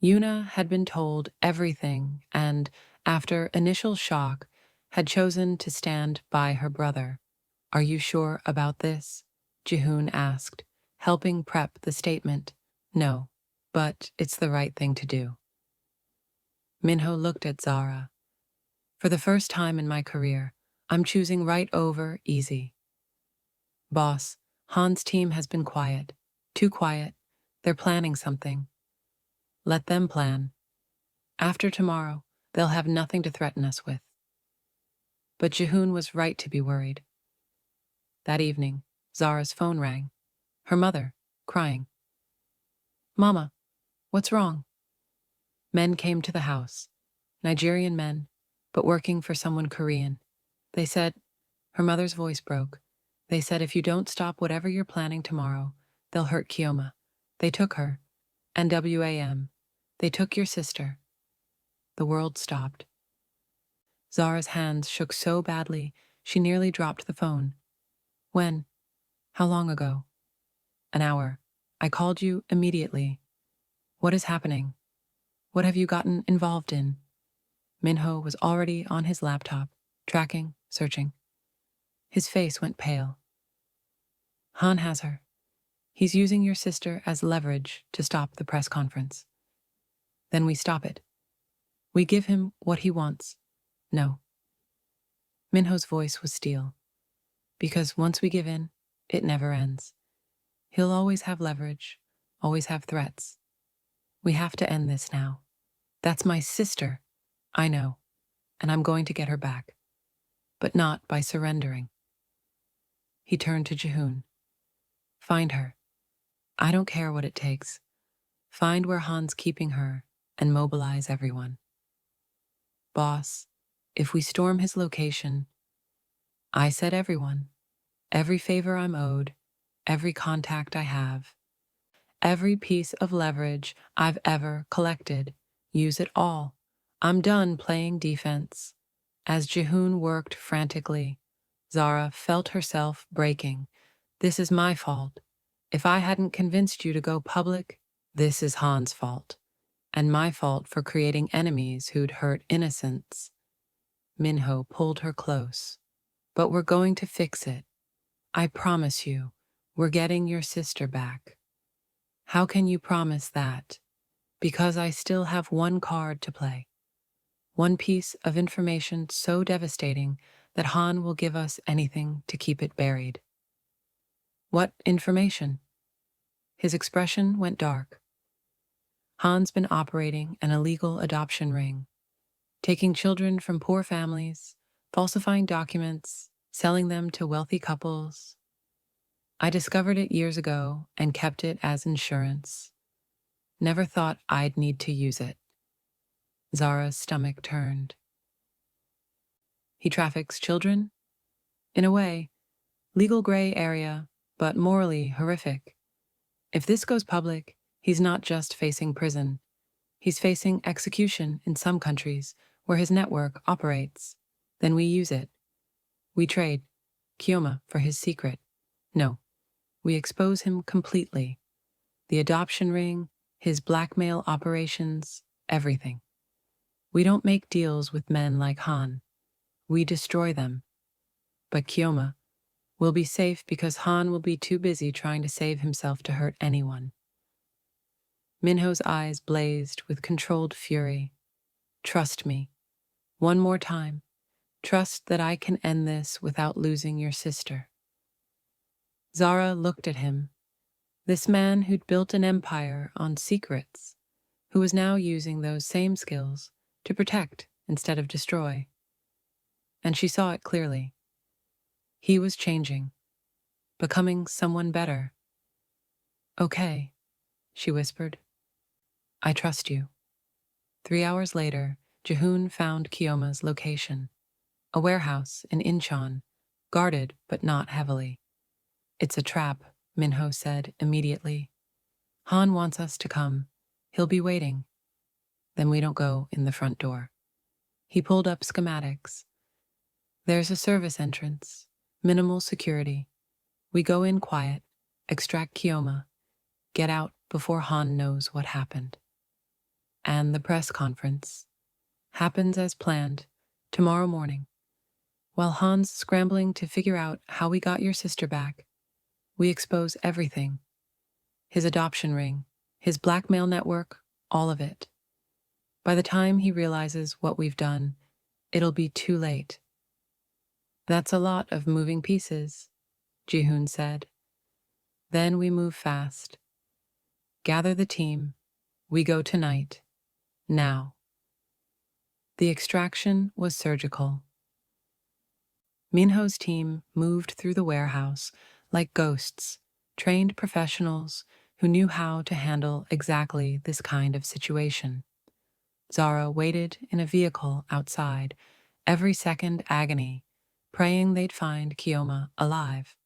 Yuna had been told everything and, after initial shock, had chosen to stand by her brother. Are you sure about this? Jihoon asked, helping prep the statement. No, but it's the right thing to do. Minho looked at Zara. For the first time in my career, I'm choosing right over easy. Boss, Han's team has been quiet. Too quiet. They're planning something. Let them plan. After tomorrow, they'll have nothing to threaten us with. But Jihoon was right to be worried. That evening, Zara's phone rang. Her mother, crying. Mama, what's wrong? Men came to the house. Nigerian men, but working for someone Korean. They said, her mother's voice broke. They said if you don't stop whatever you're planning tomorrow, they'll hurt Kioma. They took her. NWAM. They took your sister. The world stopped. Zara's hands shook so badly, she nearly dropped the phone. When? How long ago? An hour. I called you immediately. What is happening? What have you gotten involved in? Minho was already on his laptop, tracking, searching. His face went pale. Han has her. He's using your sister as leverage to stop the press conference. Then we stop it. We give him what he wants. No. Minho's voice was steel. Because once we give in, it never ends. He'll always have leverage, always have threats. We have to end this now. That's my sister. I know. And I'm going to get her back. But not by surrendering. He turned to Jihoon. Find her. I don't care what it takes. Find where Han's keeping her and mobilize everyone. Boss, if we storm his location, I said everyone, every favor I'm owed, every contact I have, every piece of leverage I've ever collected, use it all. I'm done playing defense. As Jihoon worked frantically, Zara felt herself breaking. This is my fault. If I hadn't convinced you to go public, this is Han's fault. And my fault for creating enemies who'd hurt innocents. Minho pulled her close. But we're going to fix it. I promise you, we're getting your sister back. How can you promise that? Because I still have one card to play. One piece of information so devastating that Han will give us anything to keep it buried. What information? His expression went dark. Han's been operating an illegal adoption ring, taking children from poor families, falsifying documents, selling them to wealthy couples. I discovered it years ago and kept it as insurance. Never thought I'd need to use it. Zara's stomach turned. He traffics children? In a way, legal gray area, but morally horrific. If this goes public, he's not just facing prison. He's facing execution in some countries where his network operates. Then we use it. We trade Kioma for his secret. No, we expose him completely. The adoption ring, his blackmail operations, everything. We don't make deals with men like Han. We destroy them. But Kioma will be safe because Han will be too busy trying to save himself to hurt anyone. Minho's eyes blazed with controlled fury. Trust me. One more time. Trust that I can end this without losing your sister. Zara looked at him. This man who'd built an empire on secrets, who was now using those same skills to protect instead of destroy. And she saw it clearly. He was changing, becoming someone better. Okay, she whispered. I trust you. 3 hours later, Taehyun found Kioma's location. A warehouse in Incheon, guarded but not heavily. It's a trap, Minho said immediately. Han wants us to come. He'll be waiting. Then we don't go in the front door. He pulled up schematics. There's a service entrance, minimal security. We go in quiet, extract Kioma, get out before Han knows what happened. And the press conference happens as planned, tomorrow morning. While Han's scrambling to figure out how we got your sister back, we expose everything. His adoption ring, his blackmail network, all of it. By the time he realizes what we've done, it'll be too late. That's a lot of moving pieces, Taehyun said. Then we move fast. Gather the team. We go tonight. Now. The extraction was surgical. Minho's team moved through the warehouse like ghosts, trained professionals who knew how to handle exactly this kind of situation. Zara waited in a vehicle outside, every second agony, praying they'd find Kioma alive.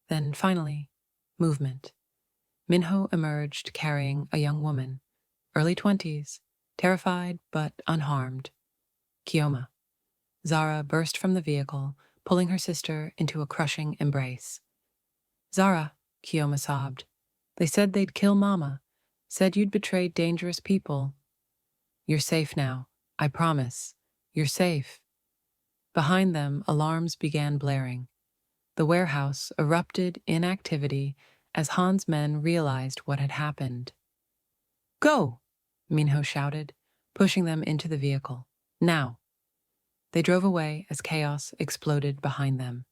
Then finally, movement. Minho emerged carrying a young woman, early 20s, terrified but unharmed. Kioma. Zara burst from the vehicle, pulling her sister into a crushing embrace. Zara, Kioma sobbed. They said they'd kill Mama, said you'd betrayed dangerous people. You're safe now, I promise. You're safe. Behind them, alarms began blaring. The warehouse erupted in activity as Han's men realized what had happened. Go! Minho shouted, pushing them into the vehicle. Now! They drove away as chaos exploded behind them.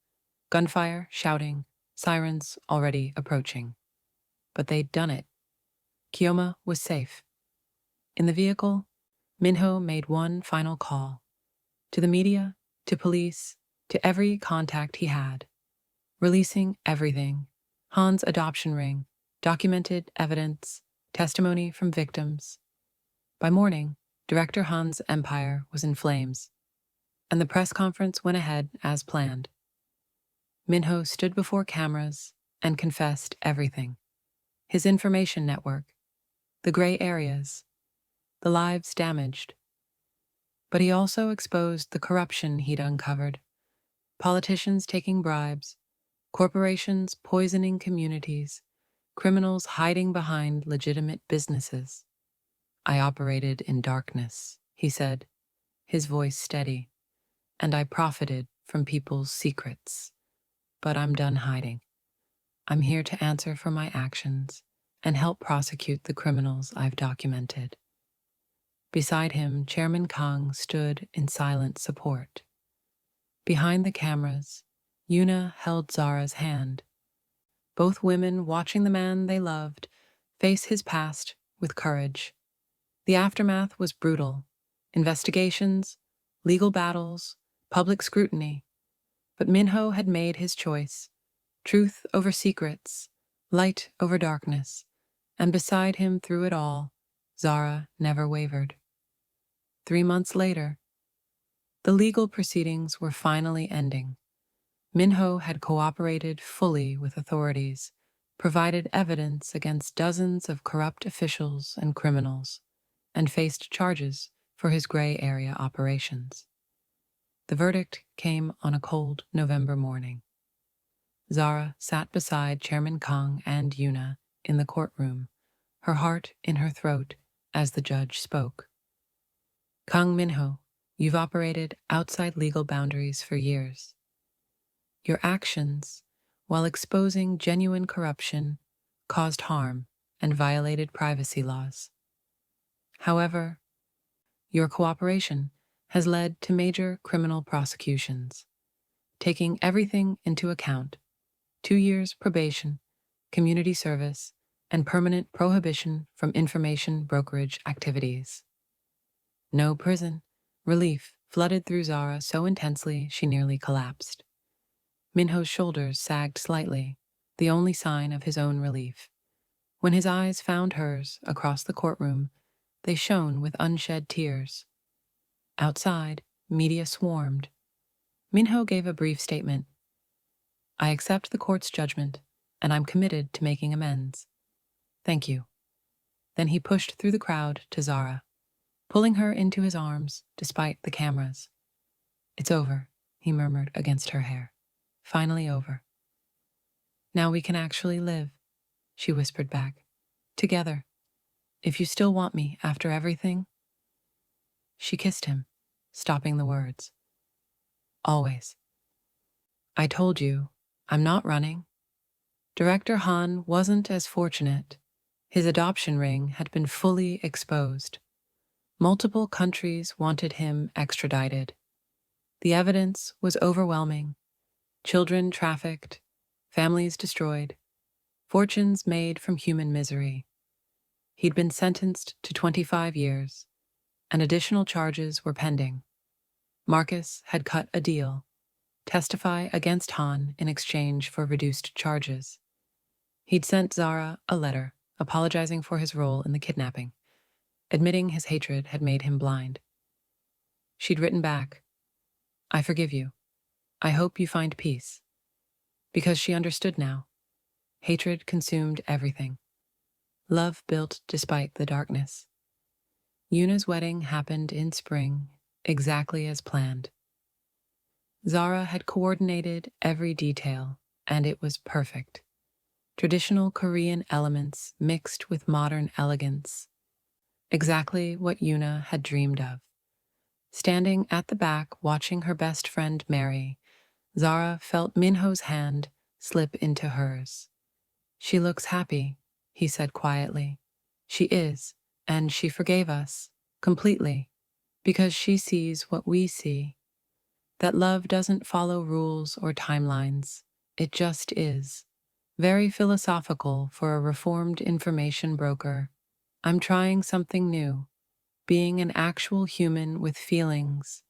Gunfire, shouting, sirens already approaching. But they'd done it. Kioma was safe. In the vehicle, Minho made one final call. To the media, to police, to every contact he had. Releasing everything. Han's adoption ring, documented evidence, testimony from victims. By morning, Director Han's empire was in flames, and the press conference went ahead as planned. Minho stood before cameras and confessed everything. His information network, the gray areas, the lives damaged. But he also exposed the corruption he'd uncovered. Politicians taking bribes, corporations poisoning communities, criminals hiding behind legitimate businesses. I operated in darkness, he said, his voice steady, and I profited from people's secrets. But I'm done hiding. I'm here to answer for my actions and help prosecute the criminals I've documented. Beside him, Chairman Kang stood in silent support. Behind the cameras, Yuna held Zara's hand. Both women watching the man they loved face his past with courage. The aftermath was brutal. Investigations, legal battles, public scrutiny. But Minho had made his choice. Truth over secrets, light over darkness. And beside him through it all, Zara never wavered. 3 months later, The legal proceedings were finally ending. Minho had cooperated fully with authorities, provided evidence against dozens of corrupt officials and criminals, and faced charges for his gray area operations. The verdict came on a cold November morning. Zara sat beside Chairman Kang and Yuna in the courtroom, her heart in her throat as the judge spoke. Kang Minho, you've operated outside legal boundaries for years. Your actions, while exposing genuine corruption, caused harm and violated privacy laws. However, your cooperation has led to major criminal prosecutions. Taking everything into account, 2 years probation, community service, and permanent prohibition from information brokerage activities. No prison. Relief flooded through Zara so intensely she nearly collapsed. Minho's shoulders sagged slightly, the only sign of his own relief. When his eyes found hers across the courtroom, they shone with unshed tears. Outside, media swarmed. Minho gave a brief statement. I accept the court's judgment, and I'm committed to making amends. Thank you. Then he pushed through the crowd to Zara, pulling her into his arms despite the cameras. It's over, he murmured against her hair. Finally over. Now we can actually live, she whispered back. Together. If you still want me after everything. She kissed him, stopping the words. Always. I told you, I'm not running. Director Han wasn't as fortunate. His adoption ring had been fully exposed. Multiple countries wanted him extradited. The evidence was overwhelming. Children trafficked, families destroyed, fortunes made from human misery. He'd been sentenced to 25 years, and additional charges were pending. Marcus had cut a deal, testify against Han in exchange for reduced charges. He'd sent Zara a letter apologizing for his role in the kidnapping, admitting his hatred had made him blind. She'd written back, I forgive you. I hope you find peace. Because she understood now. Hatred consumed everything. Love built despite the darkness. Yuna's wedding happened in spring, exactly as planned. Zara had coordinated every detail, and it was perfect. Traditional Korean elements mixed with modern elegance. Exactly what Yuna had dreamed of. Standing at the back watching her best friend marry, Zara felt Minho's hand slip into hers. She looks happy, he said quietly. She is, and she forgave us, completely, because she sees what we see. That love doesn't follow rules or timelines, it just is. Very philosophical for a reformed information broker. I'm trying something new, being an actual human with feelings.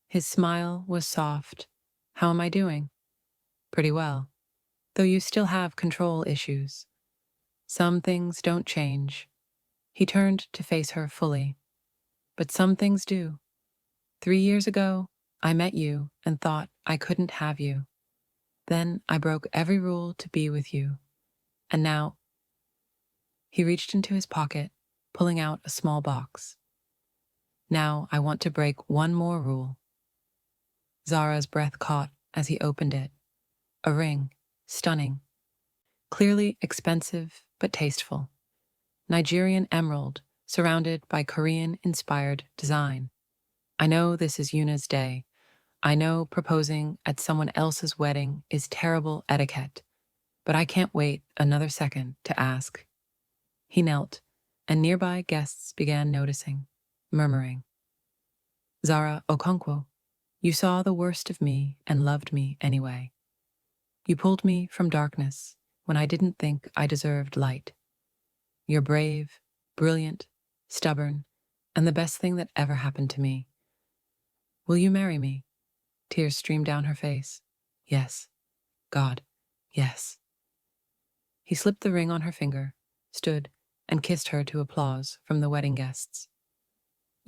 His smile was soft. How am I doing? Pretty well, though you still have control issues. Some things don't change. He turned to face her fully. But some things do. 3 years ago, I met you and thought I couldn't have you. Then I broke every rule to be with you. And now... He reached into his pocket, pulling out a small box. Now I want to break one more rule. Zara's breath caught as he opened it. A ring, stunning. Clearly expensive, but tasteful. Nigerian emerald, surrounded by Korean-inspired design. I know this is Yuna's day. I know proposing at someone else's wedding is terrible etiquette, but I can't wait another second to ask. He knelt, and nearby guests began noticing, murmuring. Zara Okonkwo, you saw the worst of me and loved me anyway. You pulled me from darkness when I didn't think I deserved light. You're brave, brilliant, stubborn, and the best thing that ever happened to me. Will you marry me? Tears streamed down her face. Yes. God, yes. He slipped the ring on her finger, stood, and kissed her to applause from the wedding guests.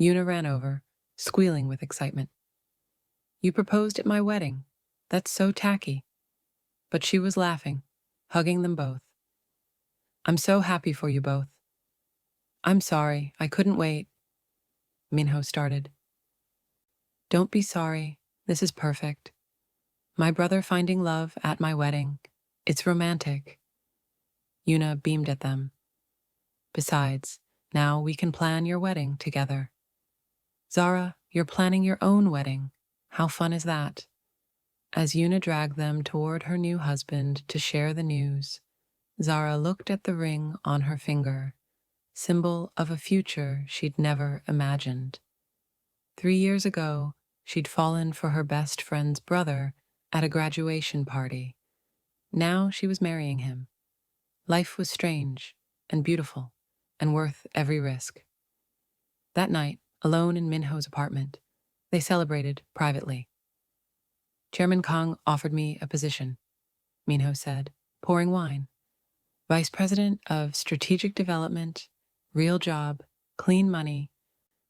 Yuna ran over, squealing with excitement. You proposed at my wedding. That's so tacky. But she was laughing, hugging them both. I'm so happy for you both. I'm sorry, I couldn't wait, Minho started. Don't be sorry, this is perfect. My brother finding love at my wedding. It's romantic. Yuna beamed at them. Besides, now we can plan your wedding together. Zara, you're planning your own wedding. How fun is that? As Yuna dragged them toward her new husband to share the news, Zara looked at the ring on her finger, symbol of a future she'd never imagined. 3 years ago, she'd fallen for her best friend's brother at a graduation party. Now she was marrying him. Life was strange and beautiful and worth every risk. That night, alone in Minho's apartment, they celebrated privately. Chairman Kang offered me a position, Minho said, pouring wine. Vice President of Strategic Development, real job, clean money,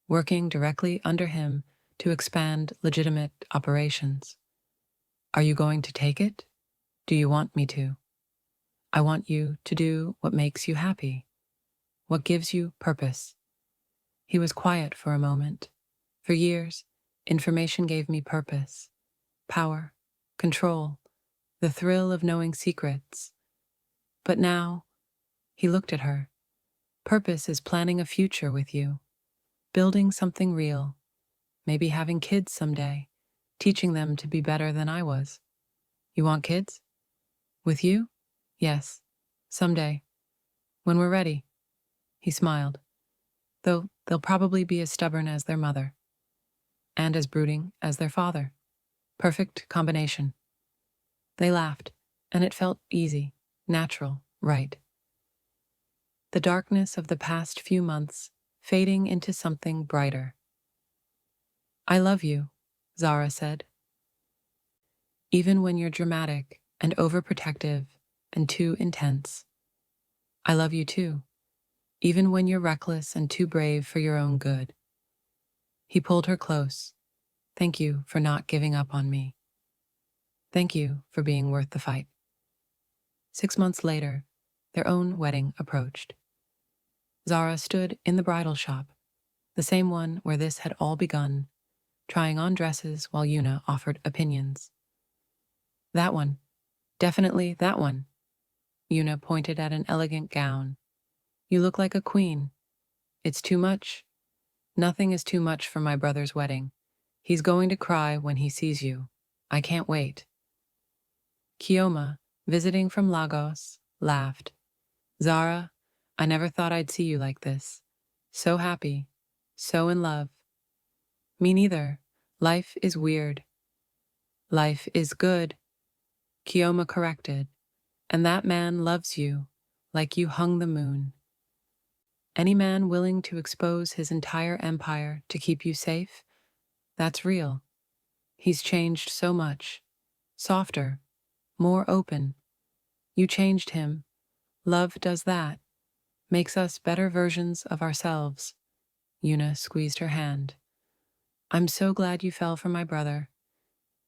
working directly under him to expand legitimate operations. Are you going to take it? Do you want me to? I want you to do what makes you happy, what gives you purpose. He was quiet for a moment. For years, information gave me purpose, power, control, the thrill of knowing secrets. But now, he looked at her. Purpose is planning a future with you, building something real, maybe having kids someday, teaching them to be better than I was. You want kids? With you? Yes, someday. When we're ready. He smiled, though they'll probably be as stubborn as their mother, and as brooding as their father. Perfect combination. They laughed, and it felt easy, natural, right. The darkness of the past few months fading into something brighter. I love you, Zara said. Even when you're dramatic and overprotective and too intense. I love you too, even when you're reckless and too brave for your own good. He pulled her close. Thank you for not giving up on me. Thank you for being worth the fight. 6 months later, their own wedding approached. Zara stood in the bridal shop, the same one where this had all begun, trying on dresses while Yuna offered opinions. That one. Definitely that one. Yuna pointed at an elegant gown. You look like a queen. It's too much. Nothing is too much for my brother's wedding. He's going to cry when he sees you. I can't wait. Kioma, visiting from Lagos, laughed. Zara, I never thought I'd see you like this. So happy. So in love. Me neither. Life is weird. Life is good, Kioma corrected. And that man loves you, like you hung the moon. Any man willing to expose his entire empire to keep you safe? That's real. He's changed so much. Softer, more open. You changed him. Love does that. Makes us better versions of ourselves. Yuna squeezed her hand. I'm so glad you fell for my brother,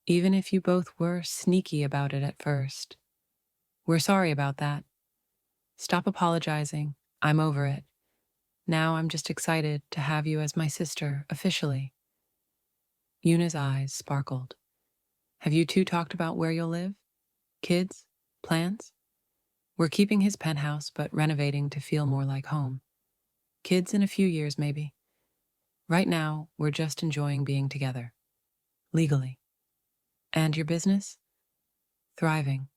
even if you both were sneaky about it at first. We're sorry about that. Stop apologizing. I'm over it. Now I'm just excited to have you as my sister, officially. Yuna's eyes sparkled. Have you two talked about where you'll live? Kids? Plans? We're keeping his penthouse, but renovating to feel more like home. Kids in a few years, maybe. Right now, we're just enjoying being together. Legally. And your business? Thriving.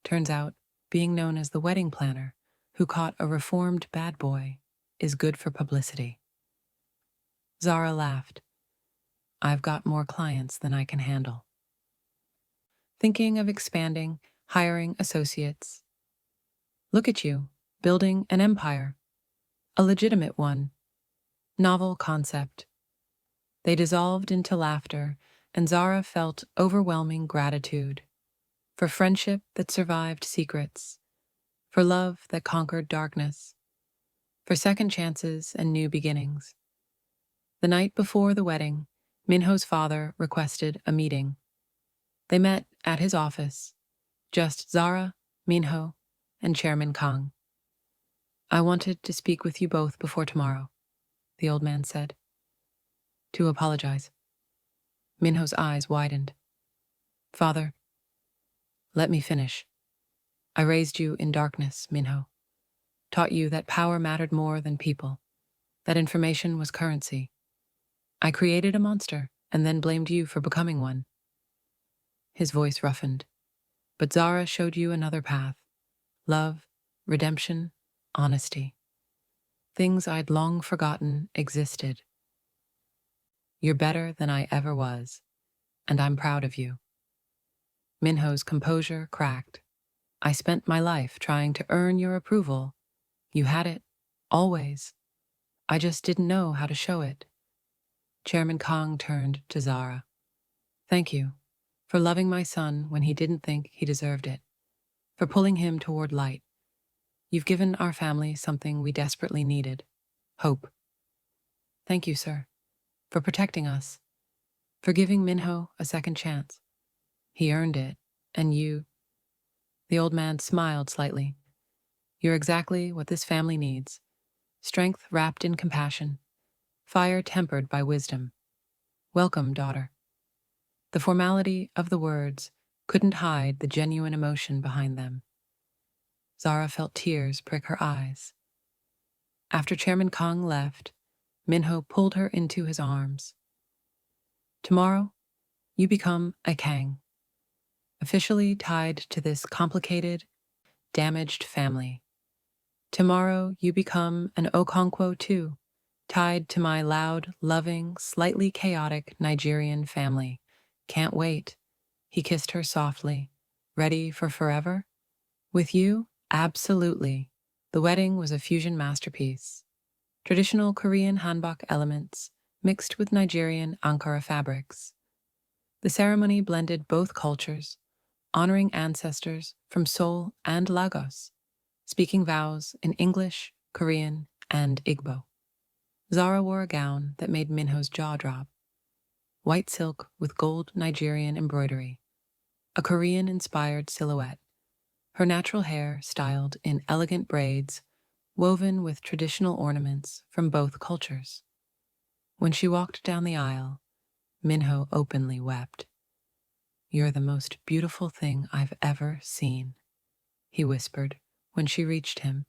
Turns out, being known as the wedding planner who caught a reformed bad boy is good for publicity. Zara laughed. I've got more clients than I can handle. Thinking of expanding, hiring associates. Look at you, building an empire. A legitimate one. Novel concept. They dissolved into laughter, and Zara felt overwhelming gratitude. For friendship that survived secrets. For love that conquered darkness. For second chances and new beginnings. The night before the wedding, Minho's father requested a meeting. They met at his office, just Zara, Minho, and Chairman Kang. "I wanted to speak with you both before tomorrow," the old man said. "To apologize." Minho's eyes widened. "Father, let me finish. I raised you in darkness, Minho. Taught you that power mattered more than people, that information was currency. I created a monster and then blamed you for becoming one." His voice roughened. "But Zara showed you another path. Love, redemption, honesty. Things I'd long forgotten existed. You're better than I ever was, and I'm proud of you." Minho's composure cracked. "I spent my life trying to earn your approval. You had it, always. I just didn't know how to show it." Chairman Kang turned to Zara. "Thank you for loving my son when he didn't think he deserved it, for pulling him toward light. You've given our family something we desperately needed: hope." "Thank you, sir, for protecting us, for giving Minho a second chance. He earned it, and you—" The old man smiled slightly. "You're exactly what this family needs: strength wrapped in compassion, fire tempered by wisdom. Welcome, daughter." The formality of the words couldn't hide the genuine emotion behind them. Zara felt tears prick her eyes. After Chairman Kang left, Minho pulled her into his arms. "Tomorrow, you become a Kang, officially tied to this complicated, damaged family. Tomorrow, you become an Okonkwo too, tied to my loud, loving, slightly chaotic Nigerian family. Can't wait." He kissed her softly. "Ready for forever?" "With you? Absolutely." The wedding was a fusion masterpiece. Traditional Korean hanbok elements mixed with Nigerian Ankara fabrics. The ceremony blended both cultures, honoring ancestors from Seoul and Lagos, speaking vows in English, Korean, and Igbo. Zara wore a gown that made Minho's jaw drop. White silk with gold Nigerian embroidery, a Korean-inspired silhouette, her natural hair styled in elegant braids woven with traditional ornaments from both cultures. When she walked down the aisle, Minho openly wept. "You're the most beautiful thing I've ever seen," he whispered when she reached him.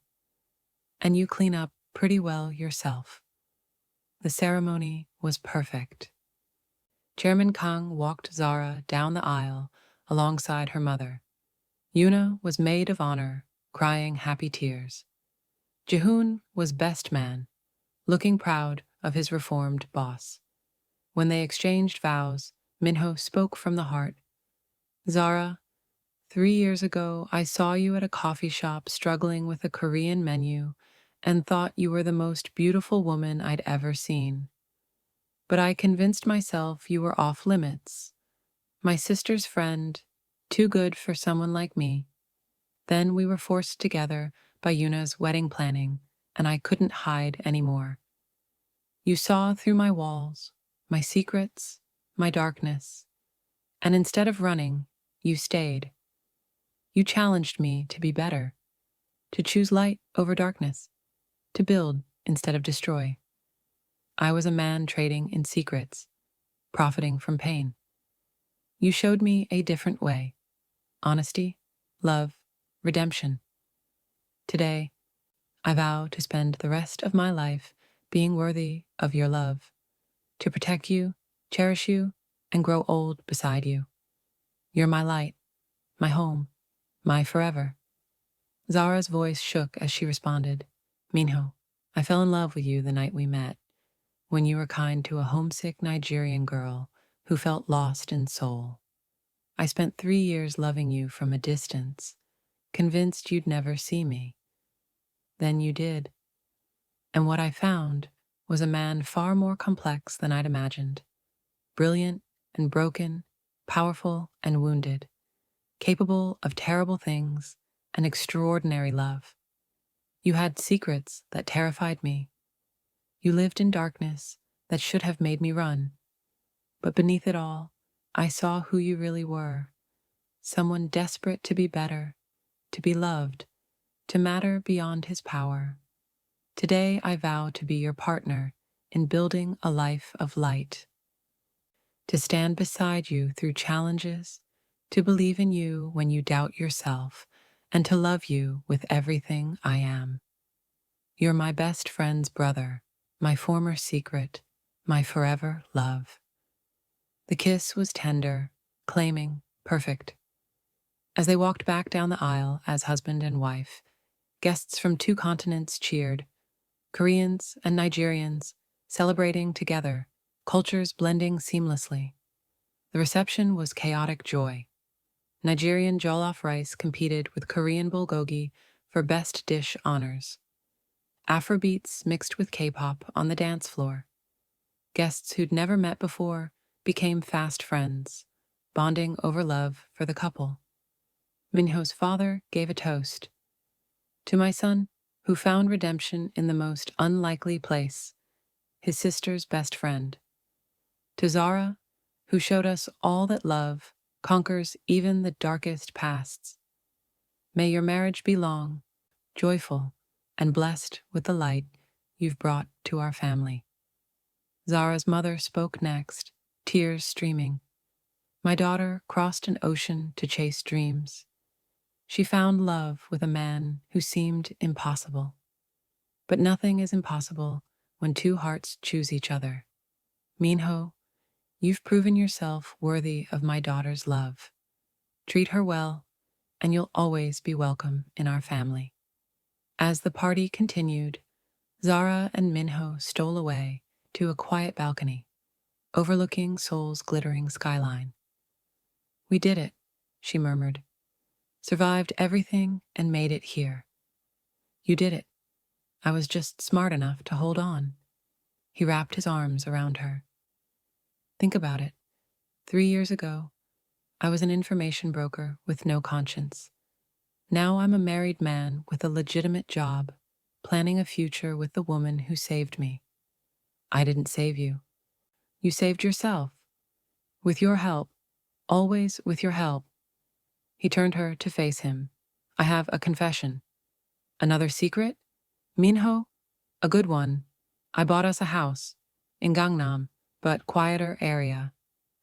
"And you clean up pretty well yourself." The ceremony was perfect. Chairman Kang walked Zara down the aisle alongside her mother. Yuna was maid of honor, crying happy tears. Taehyun was best man, looking proud of his reformed boss. When they exchanged vows, Minho spoke from the heart. "Zara, 3 years ago I saw you at a coffee shop struggling with a Korean menu and thought you were the most beautiful woman I'd ever seen. But I convinced myself you were off limits. My sister's friend, too good for someone like me. Then we were forced together by Yuna's wedding planning, and I couldn't hide anymore. You saw through my walls, my secrets, my darkness, and instead of running, you stayed. You challenged me to be better, to choose light over darkness, to build instead of destroy. I was a man trading in secrets, profiting from pain. You showed me a different way: honesty, love, redemption. Today, I vow to spend the rest of my life being worthy of your love, to protect you, cherish you, and grow old beside you. You're my light, my home, my forever." Zara's voice shook as she responded. "Minho, I fell in love with you the night we met, when you were kind to a homesick Nigerian girl who felt lost in Seoul. I spent 3 years loving you from a distance, convinced you'd never see me. Then you did. And what I found was a man far more complex than I'd imagined. Brilliant and broken, powerful and wounded, capable of terrible things and extraordinary love. You had secrets that terrified me. You lived in darkness that should have made me run. But beneath it all, I saw who you really were. Someone desperate to be better, to be loved, to matter beyond his power. Today I vow to be your partner in building a life of light, to stand beside you through challenges, to believe in you when you doubt yourself, and to love you with everything I am. You're my best friend's brother, my former secret, my forever love. The kiss was tender, claiming, perfect. As they walked back down the aisle as husband and wife, guests from 2 continents cheered, Koreans and Nigerians celebrating together, cultures blending seamlessly. The reception was chaotic joy. Nigerian jollof rice competed with Korean bulgogi for best dish honors. Afrobeats mixed with K-pop on the dance floor. Guests who'd never met before became fast friends, bonding over love for the couple. Minho's father gave a toast. To my son, who found redemption in the most unlikely place, his sister's best friend. To Zara, who showed us all that love conquers even the darkest pasts. May your marriage be long, joyful, and blessed with the light you've brought to our family. Zara's mother spoke next, tears streaming. My daughter crossed an ocean to chase dreams. She found love with a man who seemed impossible. But nothing is impossible when 2 hearts choose each other. Minho, you've proven yourself worthy of my daughter's love. Treat her well, and you'll always be welcome in our family. As the party continued, Zara and Minho stole away to a quiet balcony, overlooking Seoul's glittering skyline. We did it, she murmured. Survived everything and made it here. You did it. I was just smart enough to hold on. He wrapped his arms around her. Think about it. 3 years ago, I was an information broker with no conscience. Now I'm a married man with a legitimate job, planning a future with the woman who saved me. I didn't save you. You saved yourself. With your help, always with your help. He turned her to face him. I have a confession. Another secret? Minho? A good one. I bought us a house. In Gangnam, but quieter area.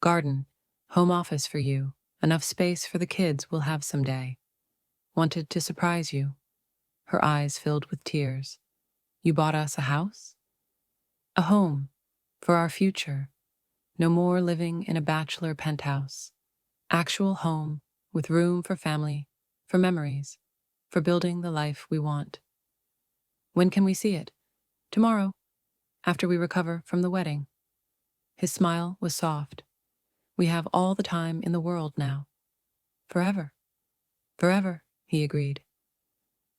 Garden. Home office for you. Enough space for the kids we'll have someday. Wanted to surprise you. Her eyes filled with tears. You bought us a house? A home. For our future. No more living in a bachelor penthouse. Actual home, with room for family, for memories, for building the life we want. When can we see it? Tomorrow, after we recover from the wedding. His smile was soft. We have all the time in the world now. Forever. Forever, he agreed.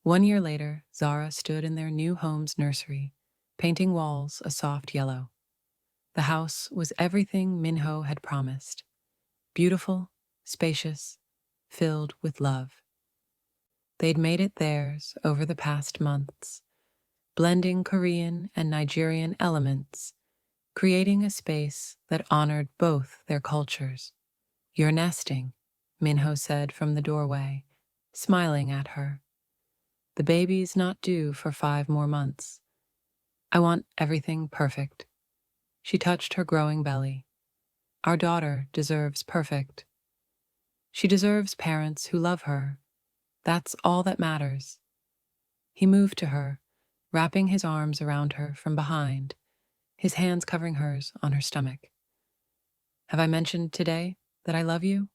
1 year later, Zara stood in their new home's nursery, painting walls a soft yellow. The house was everything Minho had promised. Beautiful, spacious, filled with love. They'd made it theirs over the past months, blending Korean and Nigerian elements, creating a space that honored both their cultures. You're nesting, Minho said from the doorway, smiling at her. The baby's not due for 5 more months. I want everything perfect. She touched her growing belly. Our daughter deserves perfect. She deserves parents who love her. That's all that matters. He moved to her, wrapping his arms around her from behind, his hands covering hers on her stomach. Have I mentioned today that I love you?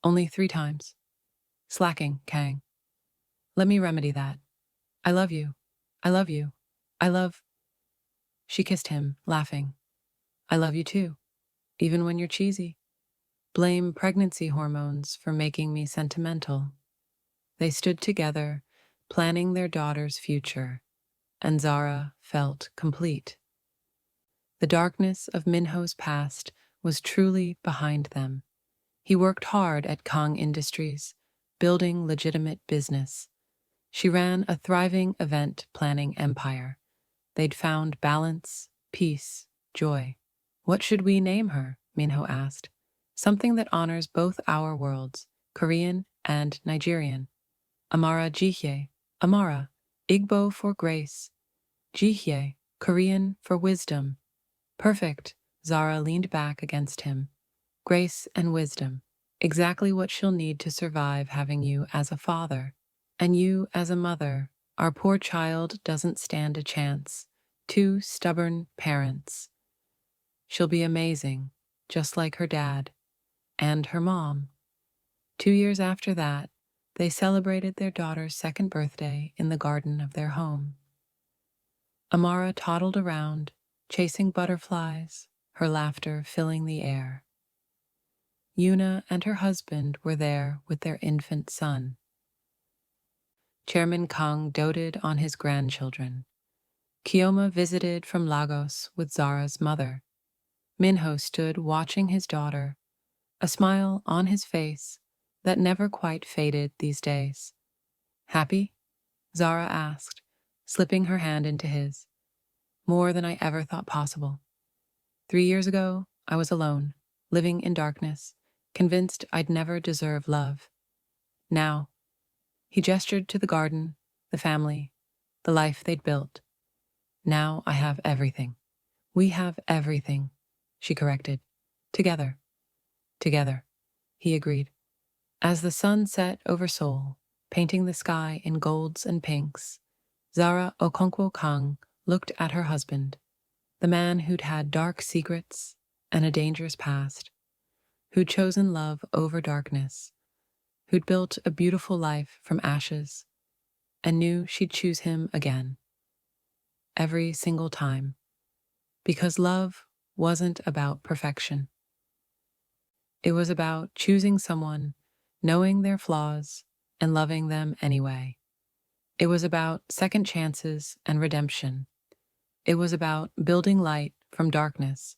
Only 3 times. Slacking, Kang. Let me remedy that. I love you. I love you. I love... She kissed him, laughing. I love you too, even when you're cheesy. Blame pregnancy hormones for making me sentimental. They stood together, planning their daughter's future, and Zara felt complete. The darkness of Minho's past was truly behind them. He worked hard at Kang Industries, building legitimate business. She ran a thriving event planning empire. They'd found balance, peace, joy. What should we name her? Minho asked. Something that honors both our worlds, Korean and Nigerian. Amara Jihye. Amara, Igbo for grace. Jihye, Korean for wisdom. Perfect. Zara leaned back against him. Grace and wisdom. Exactly what she'll need to survive having you as a father. And you as a mother. Our poor child doesn't stand a chance. Two stubborn parents. She'll be amazing, just like her dad. And her mom. 2 years after that, they celebrated their daughter's second birthday in the garden of their home. Amara toddled around, chasing butterflies, her laughter filling the air. Yuna and her husband were there with their infant son. Chairman Kang doted on his grandchildren. Kioma visited from Lagos with Zara's mother. Minho stood watching his daughter, a smile on his face that never quite faded these days. Happy? Zara asked, slipping her hand into his. More than I ever thought possible. 3 years ago, I was alone, living in darkness, convinced I'd never deserve love. Now, he gestured to the garden, the family, the life they'd built. Now I have everything. We have everything, she corrected. Together. Together, he agreed. As the sun set over Seoul, painting the sky in golds and pinks, Zara Okonkwo Kang looked at her husband, the man who'd had dark secrets and a dangerous past, who'd chosen love over darkness, who'd built a beautiful life from ashes, and knew she'd choose him again. Every single time. Because love wasn't about perfection. It was about choosing someone, knowing their flaws, and loving them anyway. It was about second chances and redemption. It was about building light from darkness.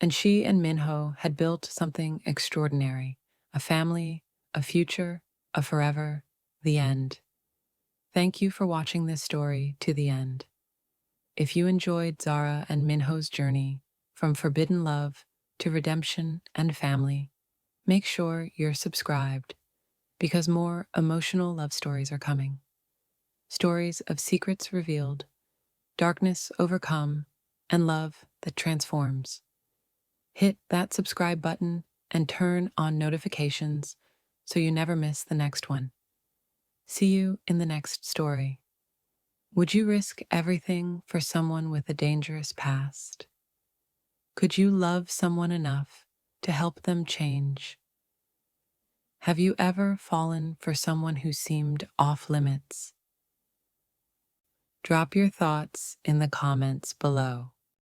And she and Minho had built something extraordinary, a family, a future, a forever, the end. Thank you for watching this story to the end. If you enjoyed Zara and Minho's journey from forbidden love to redemption and family, make sure you're subscribed because more emotional love stories are coming. Stories of secrets revealed, darkness overcome, and love that transforms. Hit that subscribe button and turn on notifications so you never miss the next one. See you in the next story. Would you risk everything for someone with a dangerous past? Could you love someone enough to help them change? Have you ever fallen for someone who seemed off limits? Drop your thoughts in the comments below.